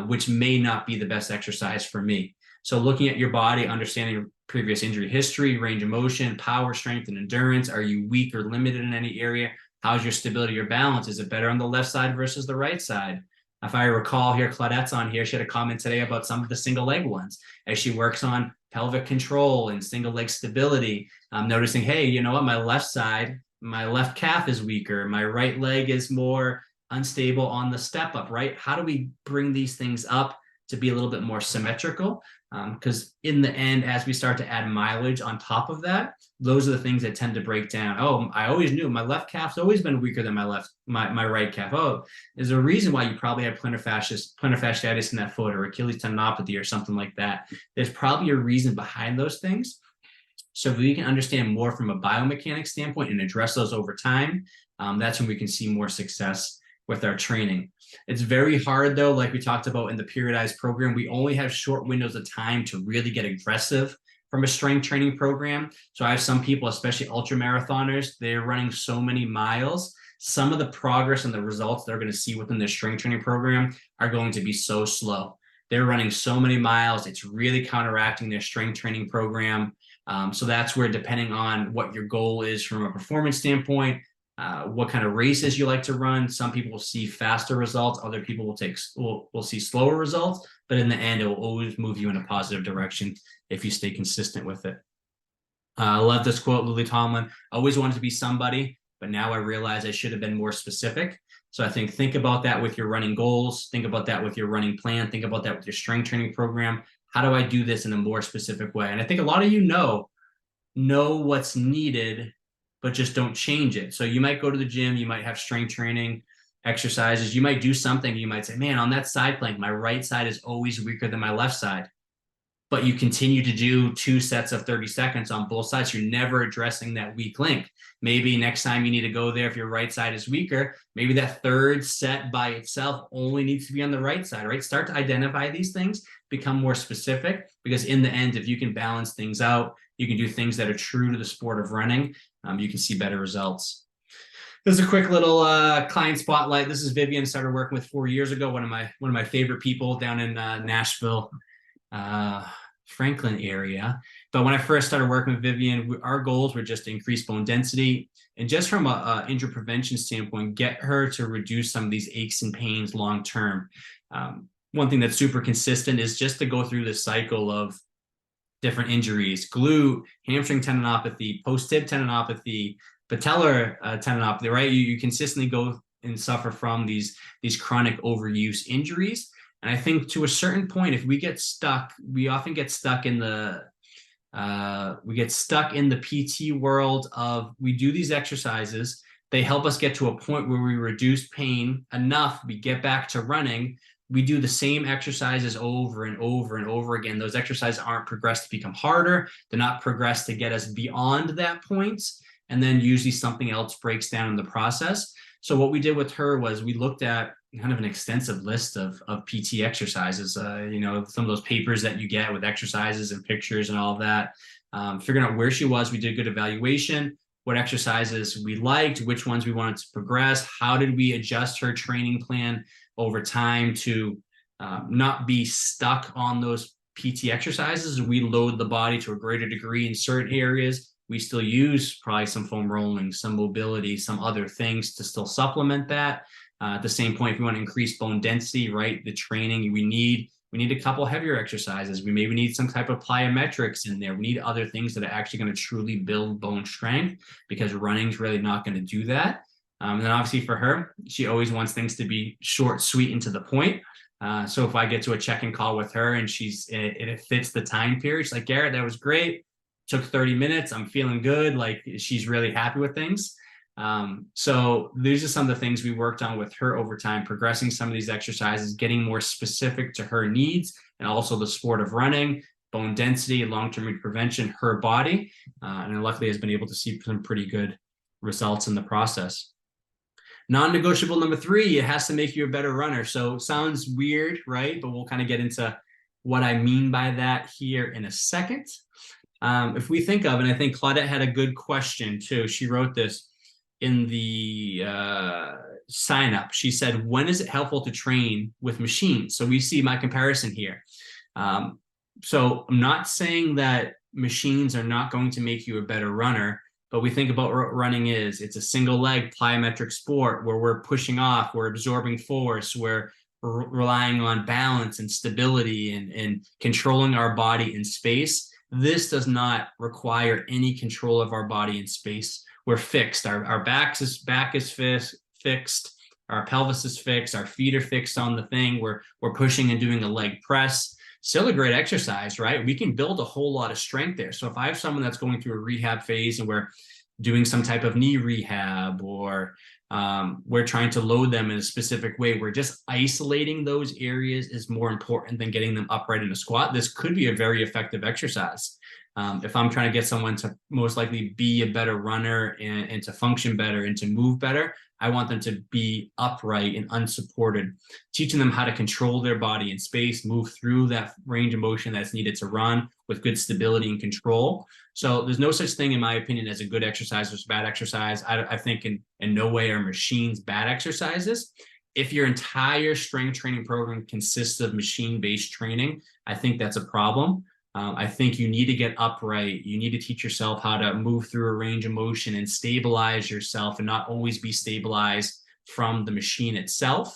which may not be the best exercise for me. So looking at your body, understanding previous injury history, range of motion, power, strength, and endurance. Are you weak or limited in any area? How's your stability or balance? Is it better on the left side versus the right side? If I recall here, Claudette's on here. She had a comment today about some of the single leg ones as she works on pelvic control and single leg stability. I'm noticing, hey, you know what? My left side, my left calf is weaker. My right leg is more unstable on the step up, right? How do we bring these things up to be a little bit more symmetrical? Because in the end, as we start to add mileage on top of that, those are the things that tend to break down. Oh, I always knew my left calf's always been weaker than my right calf. Oh, there's a reason why you probably have plantar fasciitis in that foot, or Achilles tendinopathy or something like that. There's probably a reason behind those things. So if we can understand more from a biomechanics standpoint and address those over time, that's when we can see more success with our training. It's very hard though, like we talked about in the periodized program, we only have short windows of time to really get aggressive from a strength training program. So I have some people, especially ultra marathoners, they're running so many miles. Some of the progress and the results they're going to see within their strength training program are going to be so slow. They're running so many miles, it's really counteracting their strength training program. So that's where, depending on what your goal is from a performance standpoint, what kind of races you like to run. Some people will see faster results. Other people will see slower results. But in the end, it will always move you in a positive direction if you stay consistent with it. I love this quote, Lily Tomlin. Always wanted to be somebody, but now I realize I should have been more specific. So I think about that with your running goals. Think about that with your running plan. Think about that with your strength training program. How do I do this in a more specific way? And I think a lot of you know what's needed, but just don't change it. So you might go to the gym, you might have strength training exercises, you might do something, you might say, man, on that side plank, my right side is always weaker than my left side. But you continue to do 2 sets of 30 seconds on both sides. You're never addressing that weak link. Maybe next time you need to go there, if your right side is weaker, maybe that third set by itself only needs to be on the right side, right? Start to identify these things, become more specific, because in the end, if you can balance things out, you can do things that are true to the sport of running, you can see better results. This is a quick little client spotlight. This is Vivian, started working with 4 years ago. One of my favorite people down in Nashville, Franklin area. But when I first started working with Vivian, our goals were just to increase bone density and, just from a injury prevention standpoint, get her to reduce some of these aches and pains long term. One thing that's super consistent is just to go through the cycle of different injuries: glute, hamstring tendinopathy, post-tib tendinopathy, patellar tendinopathy, right? You consistently go and suffer from these chronic overuse injuries. And I think to a certain point, if we get stuck, we often get stuck in the PT world of, we do these exercises, they help us get to a point where we reduce pain enough, we get back to running, we do the same exercises over and over and over again. Those exercises aren't progressed to become harder. They're not progressed to get us beyond that point. And then usually something else breaks down in the process. So what we did with her was we looked at kind of an extensive list of PT exercises, some of those papers that you get with exercises and pictures and all of that, figuring out where she was. We did a good evaluation, what exercises we liked, which ones we wanted to progress, how did we adjust her training plan over time to not be stuck on those PT exercises. We load the body to a greater degree in certain areas. We still use probably some foam rolling, some mobility, some other things to still supplement that. At the same point, if we want to increase bone density, right, the training, we need a couple heavier exercises. We maybe need some type of plyometrics in there. We need other things that are actually going to truly build bone strength, because running is really not going to do that. And then obviously for her, she always wants things to be short, sweet, and to the point. So if I get to a check-in call with her and it fits the time period, she's like, Garrett, that was great. Took 30 minutes. I'm feeling good. Like, she's really happy with things. So these are some of the things we worked on with her over time, progressing some of these exercises, getting more specific to her needs, and also the sport of running, bone density, long-term injury prevention, her body. And luckily has been able to see some pretty good results in the process. Non-negotiable number 3, it has to make you a better runner. So it sounds weird, right? But we'll kind of get into what I mean by that here in a second. If we think of, and I think Claudette had a good question too. She wrote this in the sign up. She said, when is it helpful to train with machines? So we see my comparison here. So I'm not saying that machines are not going to make you a better runner, but we think about what running is. It's a single leg plyometric sport where we're pushing off, we're absorbing force, we're relying on balance and stability and controlling our body in space. This does not require any control of our body in space. We're fixed. Our back is fixed. Our pelvis is fixed. Our feet are fixed on the thing. We're pushing and doing a leg press. Still a great exercise, right? We can build a whole lot of strength there. So if I have someone that's going through a rehab phase and we're doing some type of knee rehab, or we're trying to load them in a specific way, we're just isolating those areas is more important than getting them upright in a squat. This could be a very effective exercise. If I'm trying to get someone to most likely be a better runner and to function better and to move better, I want them to be upright and unsupported, teaching them how to control their body in space, move through that range of motion that's needed to run with good stability and control. So there's no such thing, in my opinion, as a good exercise versus bad exercise. I think in no way are machines bad exercises. If your entire strength training program consists of machine-based training, I think that's a problem. I think you need to get upright. You need to teach yourself how to move through a range of motion and stabilize yourself and not always be stabilized from the machine itself.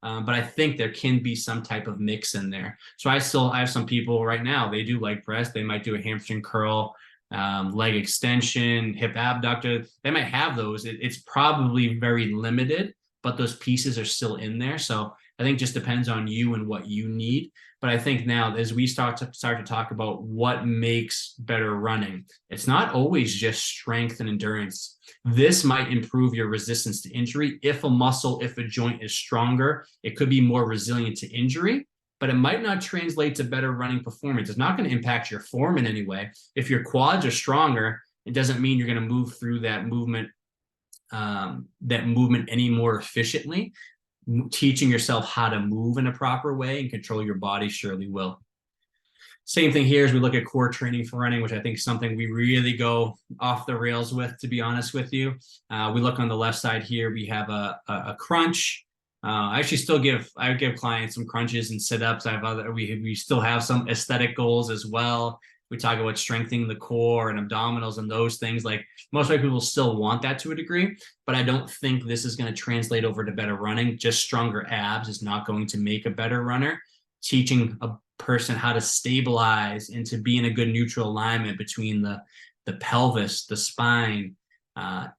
But I think there can be some type of mix in there. So I have some people right now, they do leg press. They might do a hamstring curl, leg extension, hip abductor. They might have those. It's probably very limited, but those pieces are still in there. So I think it just depends on you and what you need. But I think now, as we start to talk about what makes better running, it's not always just strength and endurance. This might improve your resistance to injury. If a joint is stronger, it could be more resilient to injury, but it might not translate to better running performance. It's not going to impact your form in any way. If your quads are stronger, it doesn't mean you're going to move through that movement any more efficiently. Teaching yourself how to move in a proper way and control your body surely will. Same thing here as we look at core training for running, which I think is something we really go off the rails with, to be honest with you. We look on the left side here, we have a crunch. I give clients some crunches and sit-ups. We still have some aesthetic goals as well. We talk about strengthening the core and abdominals and those things. Like, most people still want that to a degree, but I don't think this is going to translate over to better running. Just stronger abs is not going to make a better runner. Teaching a person how to stabilize and to be in a good neutral alignment between the pelvis, the spine,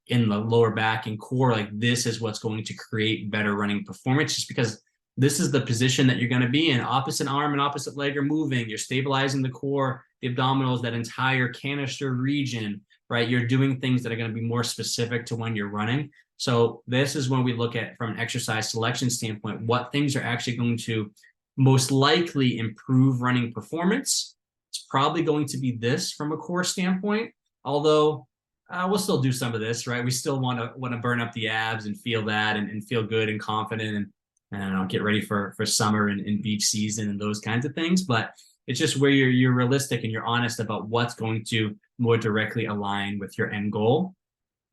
in the lower back and core, like this is what's going to create better running performance, just because this is the position that you're going to be in. Opposite arm and opposite leg are moving. You're stabilizing the core, the abdominals, that entire canister region, right? You're doing things that are going to be more specific to when you're running. So this is when we look at, from an exercise selection standpoint, what things are actually going to most likely improve running performance. It's probably going to be this from a core standpoint, although we'll still do some of this, right? We still want to burn up the abs and feel that and feel good and confident and I don't know, get ready for summer and beach season and those kinds of things. But it's just where you're realistic and you're honest about what's going to more directly align with your end goal.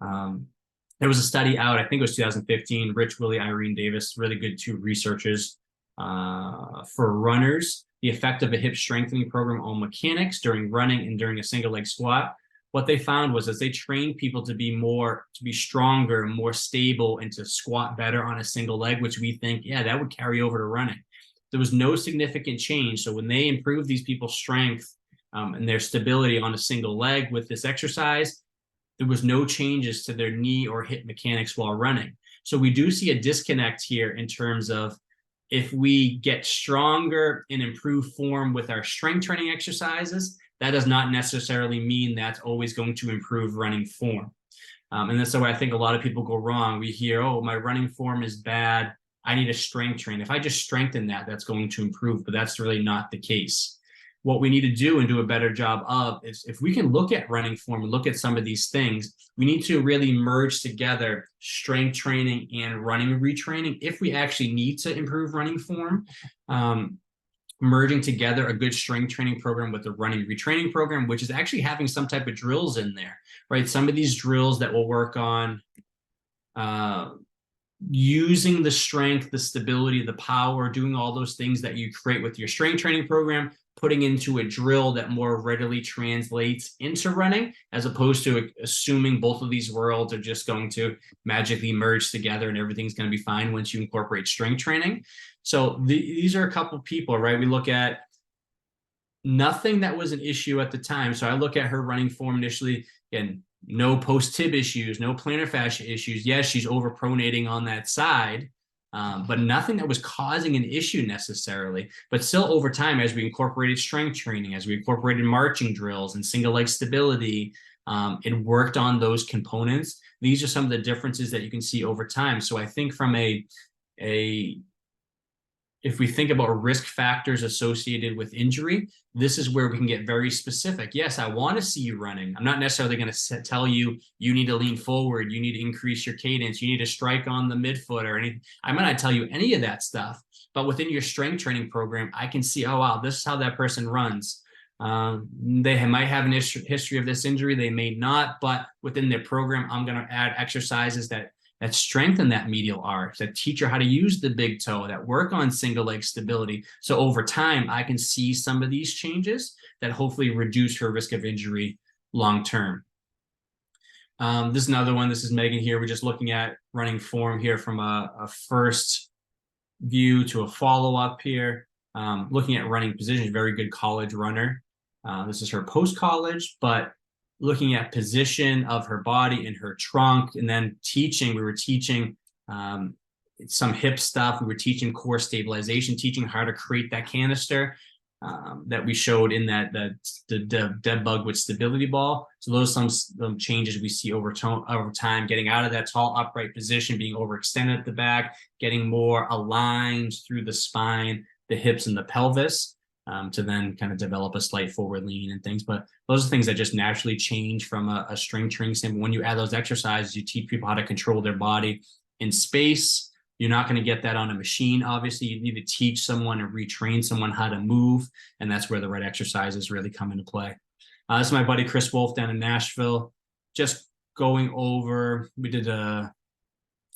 There was a study out, I think it was 2015, Rich, Willie, Irene Davis, really good two researchers for runners, the effect of a hip strengthening program on mechanics during running and during a single leg squat. What they found was, as they trained people to be stronger, more stable, and to squat better on a single leg, which we think, yeah, that would carry over to running. There was no significant change. So when they improved these people's strength and their stability on a single leg with this exercise, there was no changes to their knee or hip mechanics while running. So we do see a disconnect here in terms of, if we get stronger and improve form with our strength training exercises, that does not necessarily mean that's always going to improve running form. And that's why I think a lot of people go wrong. We hear, oh, my running form is bad, I need a strength train. If I just strengthen that, that's going to improve, but that's really not the case. what we need to do and do a better job of is, if we can look at running form and look at some of these things, we need to really merge together strength training and running retraining if we actually need to improve running form. Merging together a good strength training program with a running retraining program, which is actually having some type of drills in there, right? Some of these drills that will work on using the strength, the stability, the power, doing all those things that you create with your strength training program, putting into a drill that more readily translates into running, as opposed to assuming both of these worlds are just going to magically merge together and everything's going to be fine once you incorporate strength training. So these are a couple of people, right? We look at nothing that was an issue at the time. So I look at her running form initially, and no post-tib issues, no plantar fascia issues. Yes, she's overpronating on that side, but nothing that was causing an issue necessarily. But still, over time, as we incorporated strength training, as we incorporated marching drills and single leg stability, and worked on those components, these are some of the differences that you can see over time. So I think from if we think about risk factors associated with injury, this is where we can get very specific. Yes, I want to see you running. I'm not necessarily going to tell you, you need to lean forward, you need to increase your cadence, you need to strike on the midfoot or anything. I might not tell you any of that stuff, but within your strength training program, I can see, oh, wow, this is how that person runs. They might have an history of this injury, they may not, but within their program, I'm going to add exercises that strengthen that medial arch, that teach her how to use the big toe, that work on single leg stability. So over time, I can see some of these changes that hopefully reduce her risk of injury long term. This is another one. This is Megan here. We're just looking at running form here from a first view to a follow-up here. Looking at running position, very good college runner. This is her post-college, but looking at position of her body and her trunk, and then teaching, we were teaching some hip stuff. We were teaching core stabilization, teaching how to create that canister that we showed in the dead bug with stability ball. So those are some changes we see over time, getting out of that tall upright position, being overextended at the back, getting more aligned through the spine, the hips, and the pelvis. To then kind of develop a slight forward lean and things. But those are things that just naturally change from a strength training standpoint. When you add those exercises, you teach people how to control their body in space. You're not going to get that on a machine. Obviously, you need to teach someone and retrain someone how to move. And that's where the right exercises really come into play. This is my buddy Chris Wolf down in Nashville. Just going over, we did a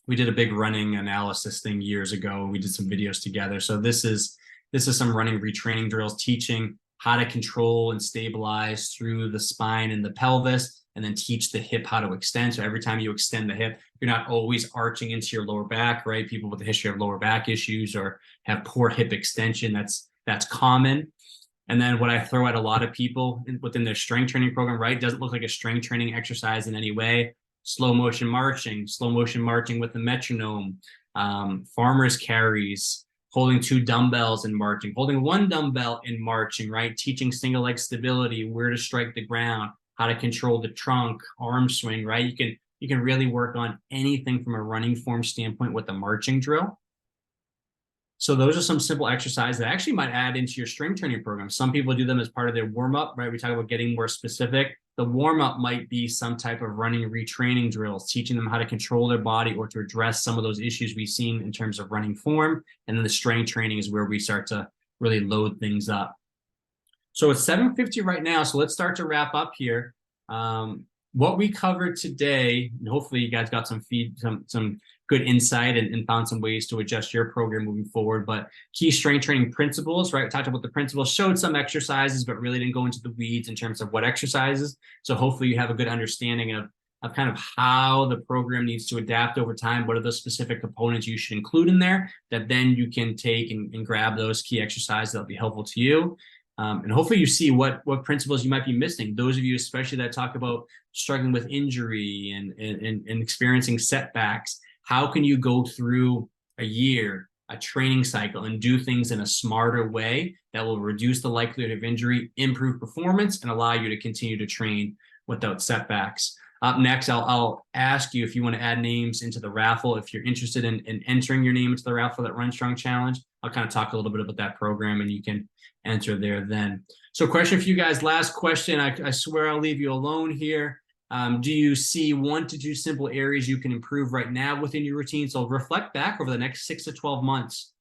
big running analysis thing years ago. We did some videos together. So this is some running retraining drills, teaching how to control and stabilize through the spine and the pelvis, and then teach the hip how to extend. So every time you extend the hip, you're not always arching into your lower back, right? People with a history of lower back issues or have poor hip extension, that's common. And then what I throw at a lot of people within their strength training program, right? Doesn't look like a strength training exercise in any way. Slow motion marching with the metronome, farmer's carries, holding 2 dumbbells and marching, holding 1 dumbbell and marching, right? Teaching single leg stability, where to strike the ground, how to control the trunk, arm swing, right? You can really work on anything from a running form standpoint with the marching drill. So those are some simple exercises that actually might add into your strength training program. Some people do them as part of their warm-up, right? We talk about getting more specific. The warm-up might be some type of running retraining drills, teaching them how to control their body or to address some of those issues we've seen in terms of running form. And then the strength training is where we start to really load things up. So it's 7:50 right now. So let's start to wrap up here. What we covered today, and hopefully you guys got some good insight and found some ways to adjust your program moving forward. But key strength training principles, right? We talked about the principles, showed some exercises, but really didn't go into the weeds in terms of what exercises. So hopefully you have a good understanding of kind of how the program needs to adapt over time. What are the specific components you should include in there that then you can take and grab those key exercises that'll be helpful to you. And hopefully you see what principles you might be missing. Those of you especially that talk about struggling with injury and experiencing setbacks, how can you go through a year, a training cycle, and do things in a smarter way that will reduce the likelihood of injury, improve performance, and allow you to continue to train without setbacks. Up next, I'll ask you if you want to add names into the raffle. If you're interested in entering your name into the raffle, that RunStrong Challenge, I'll kind of talk a little bit about that program, and you can enter there then. So question for you guys, last question. I swear I'll leave you alone here. Do you see 1 to 2 simple areas you can improve right now within your routine? So reflect back over the next 6 to 12 months.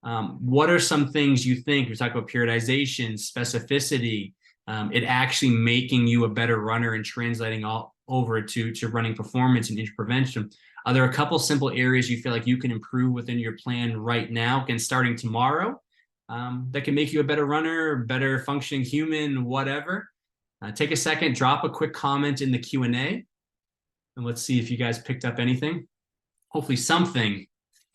What are some things you think, we talk about periodization, specificity, it actually making you a better runner and translating all over to running performance and injury prevention? Are there a couple simple areas you feel like you can improve within your plan right now, again, starting tomorrow, that can make you a better runner, better functioning human, whatever? Take a second, drop a quick comment in the Q&A, and let's see if you guys picked up anything. Hopefully something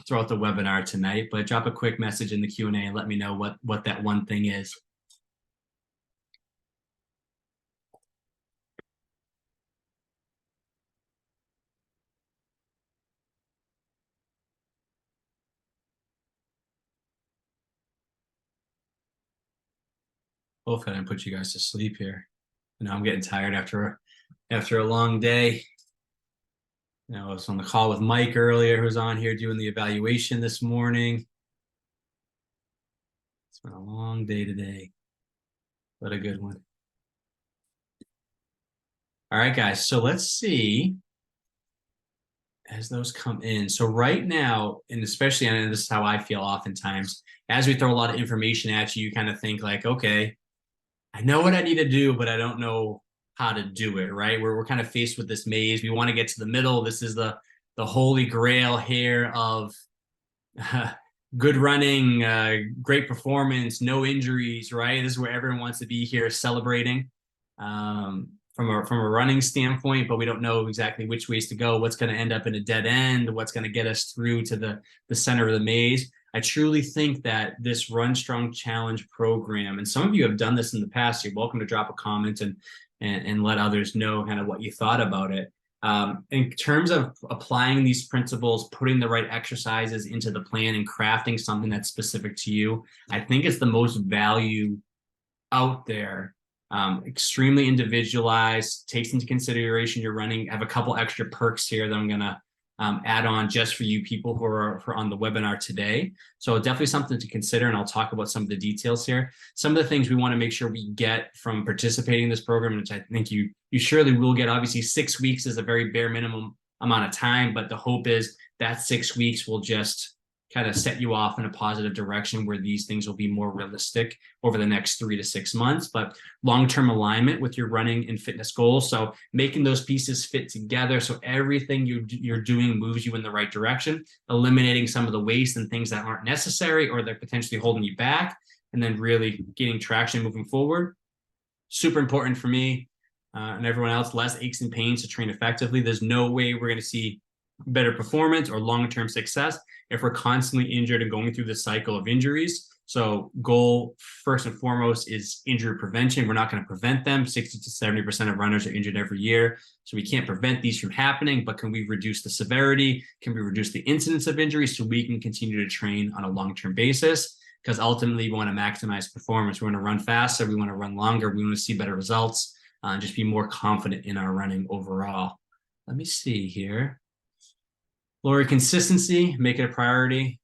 throughout the webinar tonight, but drop a quick message in the Q&A and let me know what that one thing is. Hopefully I didn't put you guys to sleep here. You know, I'm getting tired after a long day. You know, I was on the call with Mike earlier, who was on here doing the evaluation this morning. It's been a long day today, but a good one. All right, guys, so let's see as those come in. So right now, and especially, and this is how I feel oftentimes, as we throw a lot of information at you, you kind of think like, okay, I know what I need to do, but I don't know how to do it, right? We're kind of faced with this maze. We want to get to the middle. This is the holy grail here of good running, great performance, no injuries, right? This is where everyone wants to be here celebrating from a running standpoint, but we don't know exactly which ways to go, what's going to end up in a dead end, what's going to get us through to the center of the maze. I truly think that this RunStrong Challenge program, and some of you have done this in the past, you're welcome to drop a comment and let others know kind of what you thought about it. In terms of applying these principles, putting the right exercises into the plan and crafting something that's specific to you, I think it's the most value out there. Extremely individualized, takes into consideration your running. I have a couple extra perks here that I'm going to add on just for you people who are on the webinar today. So definitely something to consider, and I'll talk about some of the details here. Some of the things we want to make sure we get from participating in this program, which I think you surely will get. Obviously, 6 weeks is a very bare minimum amount of time, but the hope is that 6 weeks will just kind of set you off in a positive direction where these things will be more realistic over the next 3 to 6 months, but long-term alignment with your running and fitness goals. So making those pieces fit together so everything you're doing moves you in the right direction, eliminating some of the waste and things that aren't necessary or they're potentially holding you back, and then really getting traction moving forward. Super important for me and everyone else, less aches and pains to train effectively. There's no way we're going to see better performance or long-term success if we're constantly injured and going through the cycle of injuries. So goal first and foremost is injury prevention. We're not going to prevent them. 60 to 70% of runners are injured every year. So we can't prevent these from happening, but can we reduce the severity? Can we reduce the incidence of injuries so we can continue to train on a long-term basis? Because ultimately we want to maximize performance. We want to run faster. We want to run longer. We want to see better results, just be more confident in our running overall. Let me see here. Lori, consistency, make it a priority.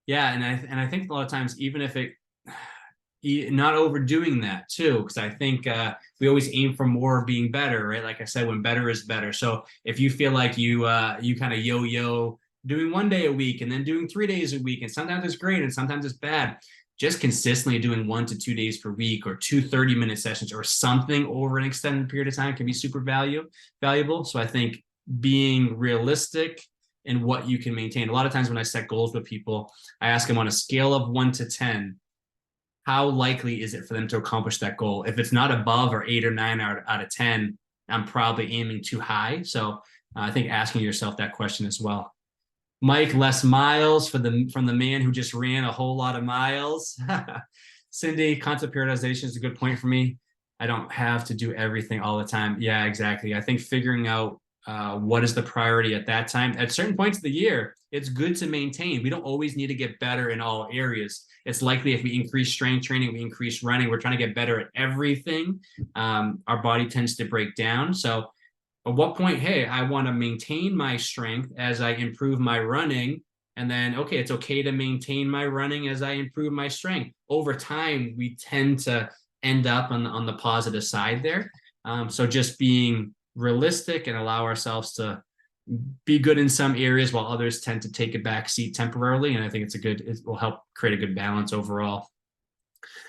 Yeah, and I think a lot of times, even if not overdoing that too, because I think we always aim for more being better, right? Like I said, when better is better. So if you feel like you kind of yo-yo doing 1 day a week and then doing 3 days a week, and sometimes it's great and sometimes it's bad, just consistently doing 1 to 2 days per week or 2 30-minute sessions or something over an extended period of time can be super valuable. So I think being realistic and what you can maintain. A lot of times when I set goals with people, I ask them on a scale of 1 to 10, how likely is it for them to accomplish that goal? If it's not above or 8 or 9 out of 10, I'm probably aiming too high. So I think asking yourself that question as well. Mike, less miles from the man who just ran a whole lot of miles. Cindy, concept periodization is a good point for me. I don't have to do everything all the time. Yeah, exactly. I think figuring out what is the priority at that time. At certain points of the year, it's good to maintain. We don't always need to get better in all areas. It's likely if we increase strength training, we increase running, we're trying to get better at everything. Our body tends to break down. So at what point, hey, I want to maintain my strength as I improve my running And then, okay, it's okay to maintain my running as I improve my strength. Over time, we tend to end up on the positive side there. So just being realistic and allow ourselves to be good in some areas while others tend to take a back seat temporarily. And I think it will help create a good balance overall.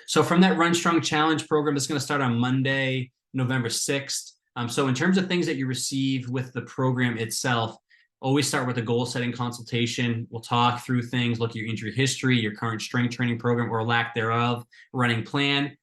So from that RunStrong Challenge program, it's going to start on Monday, November 6th. So in terms of things that you receive with the program itself, always start with a goal setting consultation. We'll talk through things, look at your injury history, your current strength training program or lack thereof, running plan,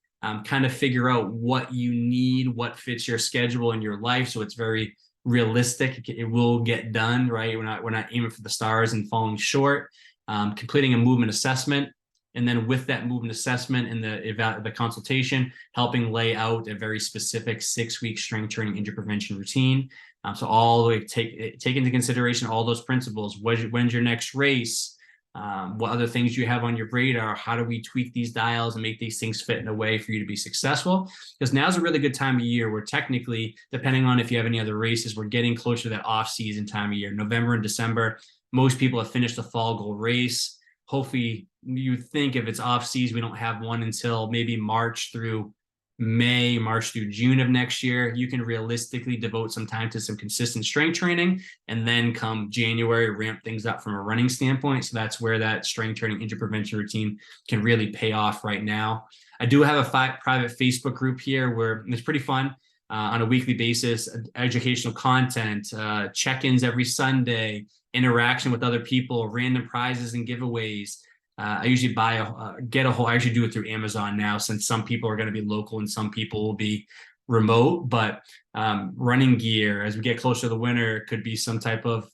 kind of figure out what you need, what fits your schedule and your life. So it's very realistic. It will get done, right? We're not aiming for the stars and falling short. Completing a movement assessment. And then with that movement assessment and the consultation, helping lay out a very specific 6-week strength training injury prevention routine. So all the way take into consideration all those principles. When's your next race? What other things you have on your radar? How do we tweak these dials and make these things fit in a way for you to be successful? Because now's a really good time of year where technically, depending on if you have any other races, we're getting closer to that off-season time of year. November and December, most people have finished the fall goal race. Hopefully, you think if it's off season, we don't have one until maybe March through June of next year. You can realistically devote some time to some consistent strength training, and then come January, ramp things up from a running standpoint. So that's where that strength training injury prevention routine can really pay off right now. I do have a private Facebook group here where it's pretty fun. On a weekly basis, educational content, check-ins every Sunday, interaction with other people, random prizes and giveaways. I usually I actually do it through Amazon now, since some people are going to be local and some people will be remote. But running gear, as we get closer to the winter, it could be some type of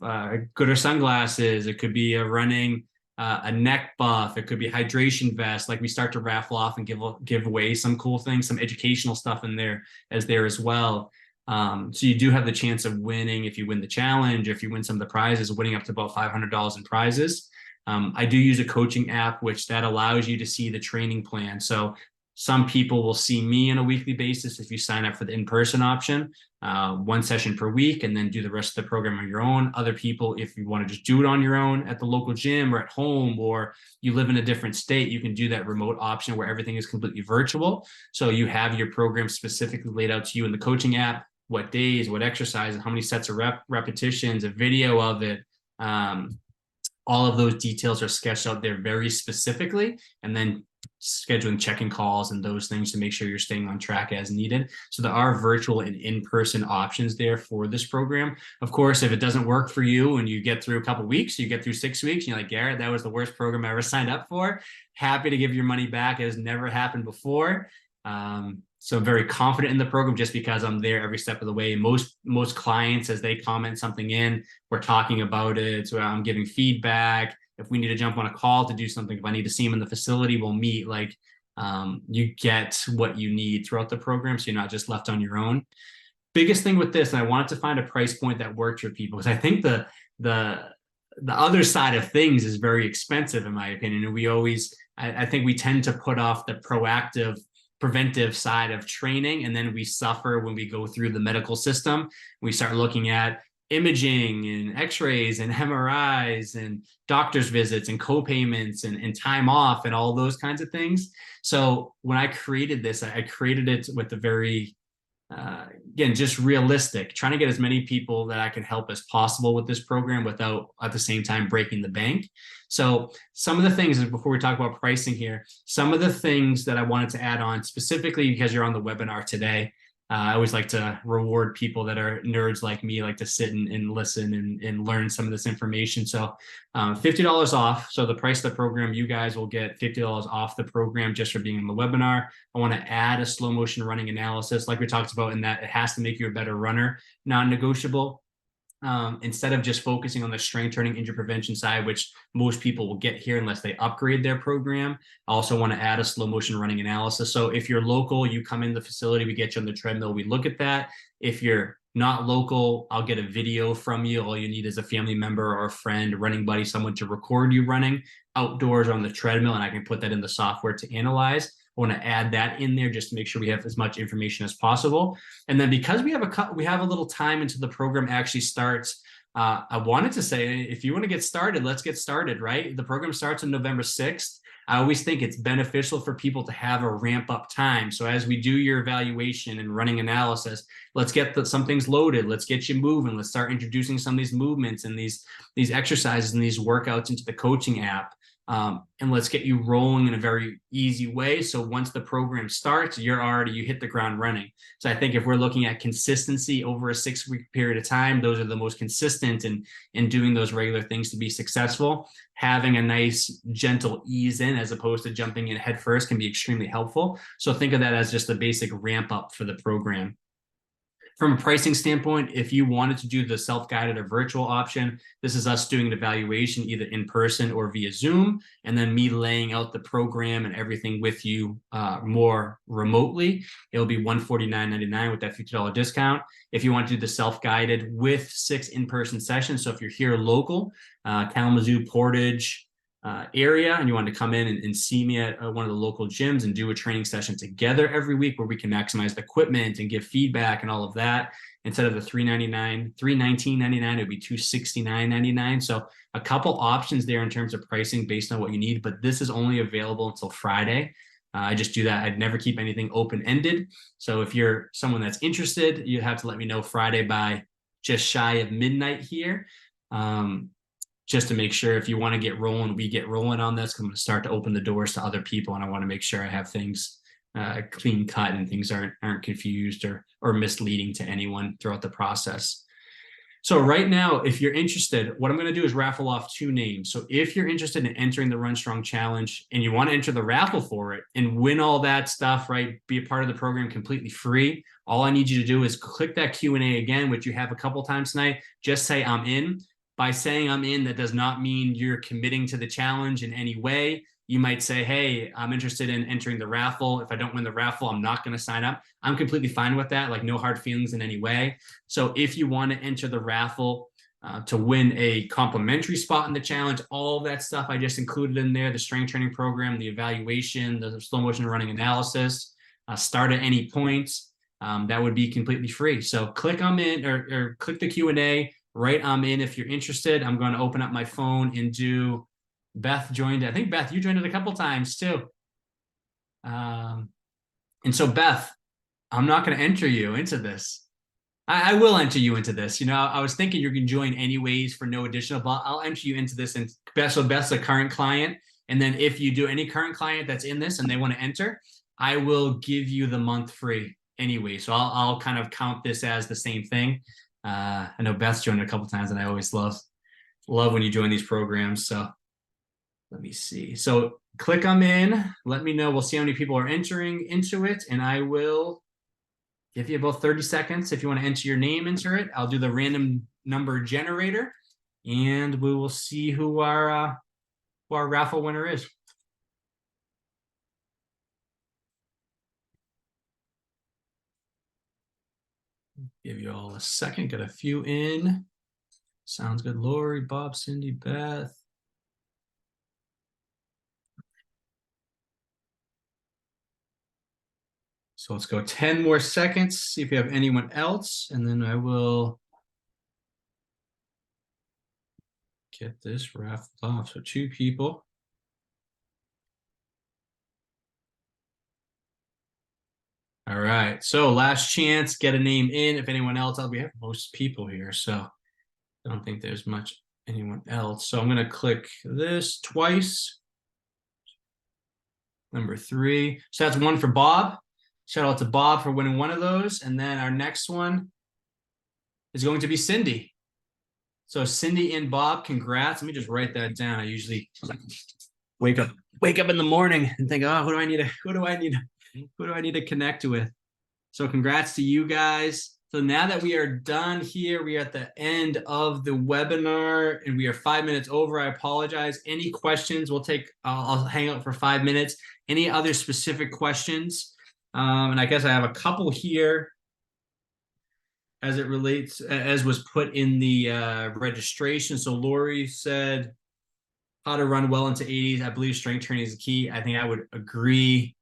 gooder sunglasses. It could be a neck buff. It could be hydration vest. Like, we start to raffle off and give away some cool things, some educational stuff in there as well. So you do have the chance of winning if you win the challenge, if you win some of the prizes, winning up to about $500 in prizes. I do use a coaching app, which that allows you to see the training plan. So some people will see me on a weekly basis if you sign up for the in-person option, 1 session per week, and then do the rest of the program on your own. Other people, if you want to just do it on your own at the local gym or at home, or you live in a different state, you can do that remote option where everything is completely virtual. So you have your program specifically laid out to you in the coaching app, what days, what exercises, how many sets of repetitions, a video of it. All of those details are sketched out there very specifically, and then scheduling check-in calls and those things to make sure you're staying on track as needed. So there are virtual and in-person options there for this program. Of course, if it doesn't work for you and you get through a couple of weeks, you get through 6 weeks, and you're like, Garrett, that was the worst program I ever signed up for. Happy to give your money back. It has never happened before. So I'm very confident in the program just because I'm there every step of the way. Most clients, as they comment something in, we're talking about it. So I'm giving feedback. If we need to jump on a call to do something, if I need to see them in the facility, we'll meet. Like, you get what you need throughout the program, so you're not just left on your own. Biggest thing with this, and I wanted to find a price point that worked for people, because I think the other side of things is very expensive, in my opinion. And I think we tend to put off the proactive, preventive side of training, and then we suffer when we go through the medical system. We start looking at imaging and x-rays and MRIs and doctor's visits and co-payments and time off and all those kinds of things. So when I created this, I created it with the very again, just realistic, trying to get as many people that I can help as possible with this program without at the same time breaking the bank. So some of the things, before we talk about pricing here, some of the things that I wanted to add on specifically because you're on the webinar today. I always like to reward people that are nerds like me, like to sit and listen and learn some of this information. So $50 off. So the price of the program, you guys will get $50 off the program just for being on the webinar. I want to add a slow motion running analysis, like we talked about, in that it has to make you a better runner, non-negotiable. Instead of just focusing on the strength training injury prevention side, which most people will get here unless they upgrade their program, I also want to add a slow motion running analysis. So if you're local, you come in the facility, we get you on the treadmill, we look at that. If you're not local, I'll get a video from you. All you need is a family member or a friend, a running buddy, someone to record you running outdoors on the treadmill, and I can put that in the software to analyze. I want to add that in there just to make sure we have as much information as possible. And then because we have a little time until the program actually starts, I wanted to say, if you want to get started, let's get started, right? The program starts on November 6th. I always think it's beneficial for people to have a ramp up time. So as we do your evaluation and running analysis, let's get some things loaded. Let's get you moving. Let's start introducing some of these movements and these exercises and these workouts into the coaching app. And let's get you rolling in a very easy way. So once the program starts, you hit the ground running. So I think if we're looking at consistency over a 6-week period of time, those are the most consistent in doing those regular things to be successful. Having a nice gentle ease in as opposed to jumping in head first can be extremely helpful. So think of that as just a basic ramp up for the program. From a pricing standpoint, if you wanted to do the self-guided or virtual option, this is us doing an evaluation either in person or via Zoom, and then me laying out the program and everything with you more remotely. It'll be $149.99 with that $50 discount. If you want to do the self-guided with 6 in-person sessions, so if you're here local, Kalamazoo, Portage, area, and you want to come in and see me at one of the local gyms and do a training session together every week where we can maximize the equipment and give feedback and all of that, instead of the $319.99, it would be $269.99. So a couple options there in terms of pricing based on what you need, but this is only available until Friday. I just do that. I'd never keep anything open-ended. So if you're someone that's interested, you have to let me know Friday by just shy of midnight here. Just to make sure if you want to get rolling, we get rolling on this. I'm going to start to open the doors to other people, and I want to make sure I have things clean cut and things aren't confused or misleading to anyone throughout the process. So right now, if you're interested, what I'm going to do is raffle off 2 names. So if you're interested in entering the RunStrong Challenge and you want to enter the raffle for it and win all that stuff, right, be a part of the program completely free, all I need you to do is click that Q&A again, which you have a couple times tonight. Just say I'm in. By saying I'm in, that does not mean you're committing to the challenge in any way. You might say, hey, I'm interested in entering the raffle. If I don't win the raffle, I'm not going to sign up. I'm completely fine with that, like no hard feelings in any way. So if you want to enter the raffle to win a complimentary spot in the challenge, all that stuff I just included in there, the strength training program, the evaluation, the slow motion running analysis, start at any point, that would be completely free. So click I'm in or click the Q&A. Right, I'm in if you're interested. I'm going to open up my phone and do. Beth joined. I think, Beth, you joined it a couple times too. And so, Beth, I'm not going to enter you into this. I will enter you into this. You know, I was thinking you can join anyways for no additional, but I'll enter you into this. And so Beth's a current client. And then if you do any current client that's in this and they want to enter, I will give you the month free anyway. So I'll kind of count this as the same thing. I know Beth's joined a couple times, and I always love when you join these programs. So let me see. So click I'm in. Let me know. We'll see how many people are entering into it, and I will give you about 30 seconds. If you want to enter your name into it, I'll do the random number generator, and we will see who our raffle winner is. Give you all a second. Got a few in. Sounds good. Lori, Bob, Cindy, Beth. So let's go 10 more seconds. See if we have anyone else, and then I will get this raffled off. So 2 people. All right. So last chance, get a name in. If anyone else, we have most people here, so I don't think there's much anyone else. So I'm going to click this twice. Number 3. So that's 1 for Bob. Shout out to Bob for winning one of those. And then our next one is going to be Cindy. So Cindy and Bob, congrats. Let me just write that down. I usually wake up in the morning and think, oh, who do I need to connect with? So congrats to you guys. So now that we are done here, we are at the end of the webinar and we are 5 minutes over. I apologize. Any questions? I'll hang out for 5 minutes. Any other specific questions? And I guess I have a couple here as it relates, as was put in the registration. So Lori said, how to run well into 80s. I believe strength training is the key. I think I would agree.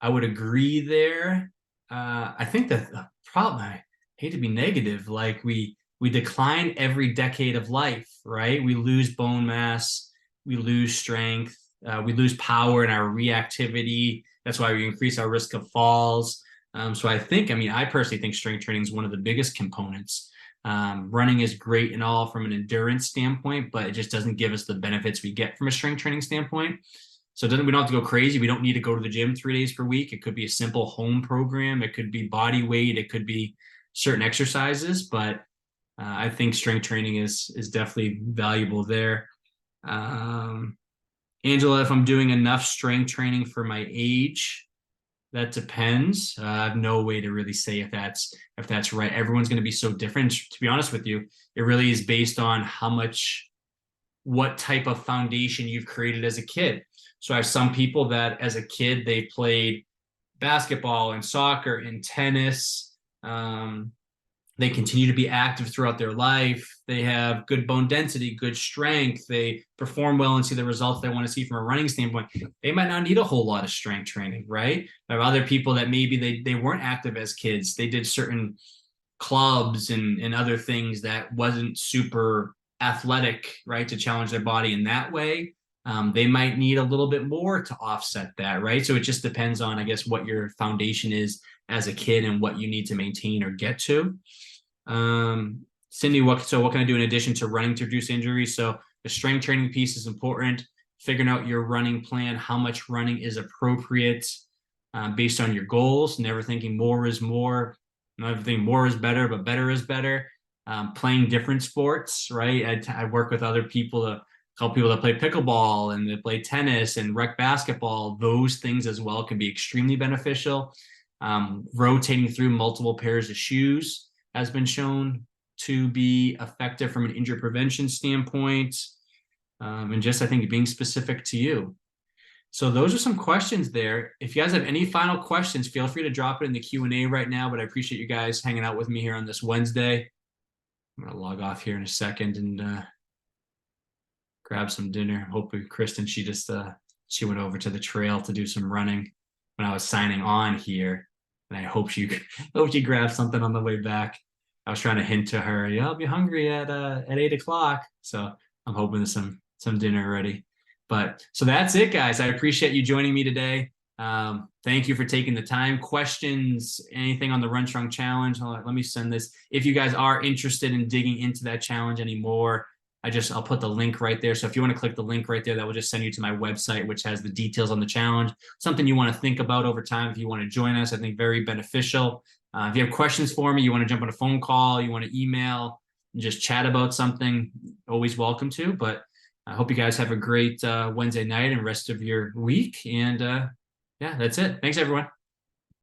There. I think that the problem, I hate to be negative, like we we decline every decade of life, right? We lose bone mass, we lose strength, we lose power in our reactivity. That's why we increase our risk of falls. So I personally think strength training is one of the biggest components. Running is great and all from an endurance standpoint, but it just doesn't give us the benefits we get from a strength training standpoint. So we don't have to go crazy. We don't need to go to the gym 3 days per week. It could be a simple home program. It could be body weight. It could be certain exercises, but I think strength training is definitely valuable there. Angela, if I'm doing enough strength training for my age, that depends. I have no way to really say if that's right. Everyone's going to be so different. To be honest with you, it really is based on what type of foundation you've created as a kid. So I have some people that as a kid, they played basketball and soccer and tennis. They continue to be active throughout their life. They have good bone density, good strength. They perform well and see the results they want to see from a running standpoint. They might not need a whole lot of strength training, right? There are other people that maybe they weren't active as kids. They did certain clubs and other things that wasn't super athletic, right, to challenge their body in that way. They might need a little bit more to offset that, right? So it just depends on, I guess, what your foundation is as a kid and what you need to maintain or get to. Cindy, what can I do in addition to running to reduce injuries? So the strength training piece is important. Figuring out your running plan, how much running is appropriate based on your goals. Never thinking more is more. Never thinking more is better, but better is better. Playing different sports, right? I work with other people, a couple people that play pickleball and they play tennis and rec basketball. Those things as well can be extremely beneficial. Rotating through multiple pairs of shoes has been shown to be effective from an injury prevention standpoint. And just, I think, being specific to you. So those are some questions there. If you guys have any final questions, feel free to drop it in the Q&A right now, but I appreciate you guys hanging out with me here on this Wednesday. I'm going to log off here in a second and grab some dinner. Hopefully Kristen, she went over to the trail to do some running when I was signing on here. And I hope she grabbed something on the way back. I was trying to hint to her, yeah, I'll be hungry at 8 o'clock. So I'm hoping there's some dinner ready. But so that's it, guys. I appreciate you joining me today. Thank you for taking the time. Questions, anything on the RunStrong challenge? Let me send this. If you guys are interested in digging into that challenge anymore, I'll put the link right there. So if you want to click the link right there, that will just send you to my website, which has the details on the challenge. Something you want to think about over time if you want to join us, I think very beneficial. If you have questions for me, you want to jump on a phone call, you want to email, and just chat about something, always welcome to. But I hope you guys have a great Wednesday night and rest of your week. And yeah, that's it. Thanks, everyone.